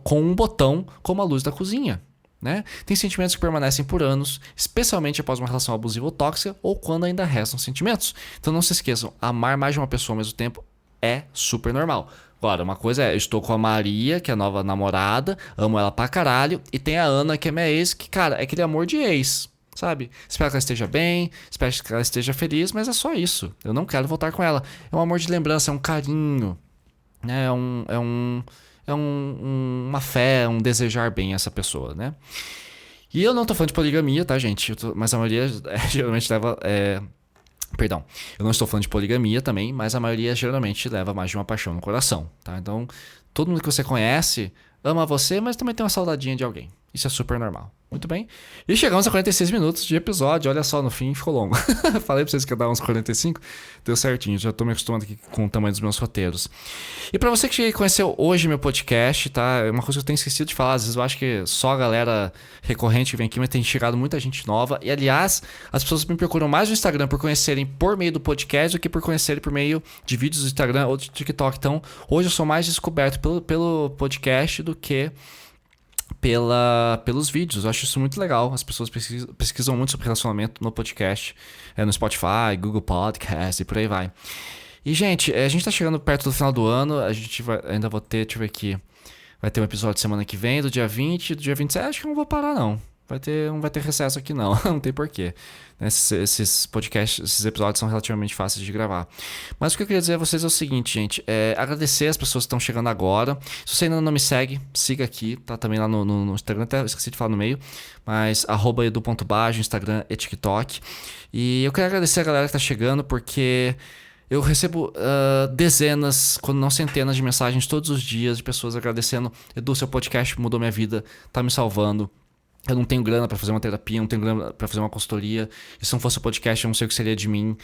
A: com um botão como a luz da cozinha. Né? Tem sentimentos que permanecem por anos, especialmente após uma relação abusiva ou tóxica, ou quando ainda restam sentimentos. Então não se esqueçam, amar mais de uma pessoa ao mesmo tempo é super normal. Agora, uma coisa é: eu estou com a Maria, que é a nova namorada, amo ela pra caralho, e tem a Ana, que é minha ex, que, cara, é aquele amor de ex, sabe? Espero que ela esteja bem, espero que ela esteja feliz, mas é só isso. Eu não quero voltar com ela. É um amor de lembrança, é um carinho, né? Uma fé, um desejar bem essa pessoa, né? E eu não tô falando de poligamia, tá, gente? Mas a maioria geralmente leva... Perdão, eu não estou falando de poligamia também, mas a maioria geralmente leva mais de uma paixão no coração, tá? Então, todo mundo que você conhece ama você, mas também tem uma saudadinha de alguém. Isso é super normal. Muito bem. E chegamos a 46 minutos de episódio. Olha só, no fim ficou longo. Falei pra vocês que ia dar uns 45. Deu certinho. Já tô me acostumando aqui com o tamanho dos meus roteiros. E pra você que conheceu hoje meu podcast, tá? É uma coisa que eu tenho esquecido de falar. Às vezes eu acho que só a galera recorrente que vem aqui, mas tem chegado muita gente nova. E, aliás, as pessoas me procuram mais no Instagram por conhecerem por meio do podcast do que por conhecerem por meio de vídeos do Instagram ou do TikTok. Então, hoje eu sou mais descoberto pelo podcast do que pelos vídeos. Eu acho isso muito legal. As pessoas pesquisam muito sobre relacionamento no podcast, no Spotify, Google Podcast e por aí vai. E, gente, a gente tá chegando perto do final do ano. A gente ainda vou ter, deixa eu ver aqui, vai ter um episódio semana que vem, do dia 20, do dia 27. Acho que eu não vou parar, não. Não vai ter recesso aqui, não. Não tem porquê. Esses podcasts, esses episódios são relativamente fáceis de gravar. Mas o que eu queria dizer a vocês é o seguinte, gente. Agradecer as pessoas que estão chegando agora. Se você ainda não me segue, siga aqui. Tá também lá no Instagram. Até esqueci de falar no meio. Mas @edu.bajo, Instagram e TikTok. E eu quero agradecer a galera que tá chegando, porque eu recebo dezenas, quando não centenas de mensagens todos os dias de pessoas agradecendo: Edu, seu podcast mudou minha vida, tá me salvando. Eu não tenho grana pra fazer uma terapia, não tenho grana pra fazer uma consultoria. E se não fosse o podcast, eu não sei o que seria de mim.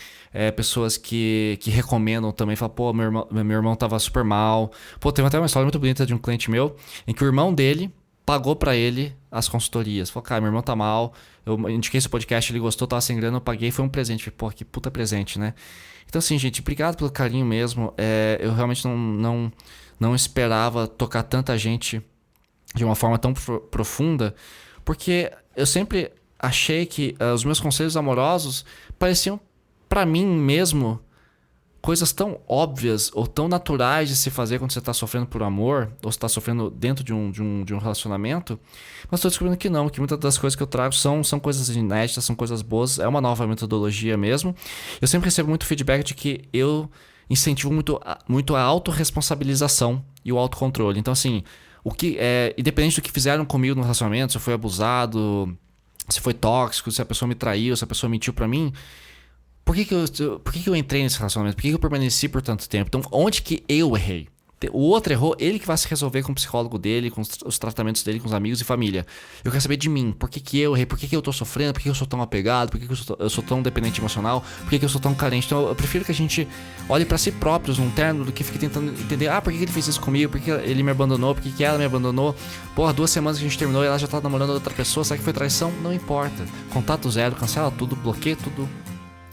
A: Pessoas que recomendam também, falam: pô, meu irmão tava super mal. Pô, tem até uma história muito bonita de um cliente meu, em que o irmão dele pagou pra ele as consultorias. Falou: cara, meu irmão tá mal, eu indiquei esse podcast, ele gostou, tava sem grana, eu paguei, foi um presente. Falei: pô, que puta presente, né? Então, assim, gente, obrigado pelo carinho mesmo. Eu realmente não esperava tocar tanta gente de uma forma tão profunda, porque eu sempre achei que os meus conselhos amorosos pareciam pra mim mesmo coisas tão óbvias ou tão naturais de se fazer quando você tá sofrendo por amor, ou você tá sofrendo dentro de um relacionamento. Mas tô descobrindo que não, que muitas das coisas que eu trago são coisas inéditas, são coisas boas, é uma nova metodologia mesmo. Eu sempre recebo muito feedback de que eu incentivo muito a autorresponsabilização e o autocontrole. Então, assim, independente do que fizeram comigo no relacionamento, se eu fui abusado, se foi tóxico, se a pessoa me traiu, se a pessoa mentiu pra mim, por que eu entrei nesse relacionamento? Por que eu permaneci por tanto tempo? Então, onde que eu errei? O outro errou, ele que vai se resolver com o psicólogo dele, com os tratamentos dele, com os amigos e família. Eu quero saber de mim. Por que eu errei? Por que eu tô sofrendo? Por que eu sou tão apegado? Por que eu sou tão dependente emocional? Por que eu sou tão carente? Então eu prefiro que a gente olhe pra si próprios num termo do que fique tentando entender: por que ele fez isso comigo? Por que ele me abandonou? Por que ela me abandonou? Porra, 2 semanas que a gente terminou e ela já tá namorando outra pessoa. Será que foi traição? Não importa. Contato zero, cancela tudo, bloqueia tudo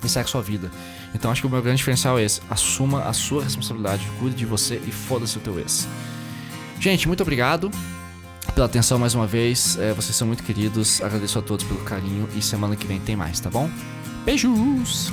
A: e segue sua vida. Então acho que o meu grande diferencial é esse: assuma a sua responsabilidade, cuide de você e foda-se o teu ex. Gente, muito obrigado. pela atenção mais uma vez. Vocês são muito queridos. Agradeço a todos pelo carinho. E semana que vem tem mais, tá bom? Beijos!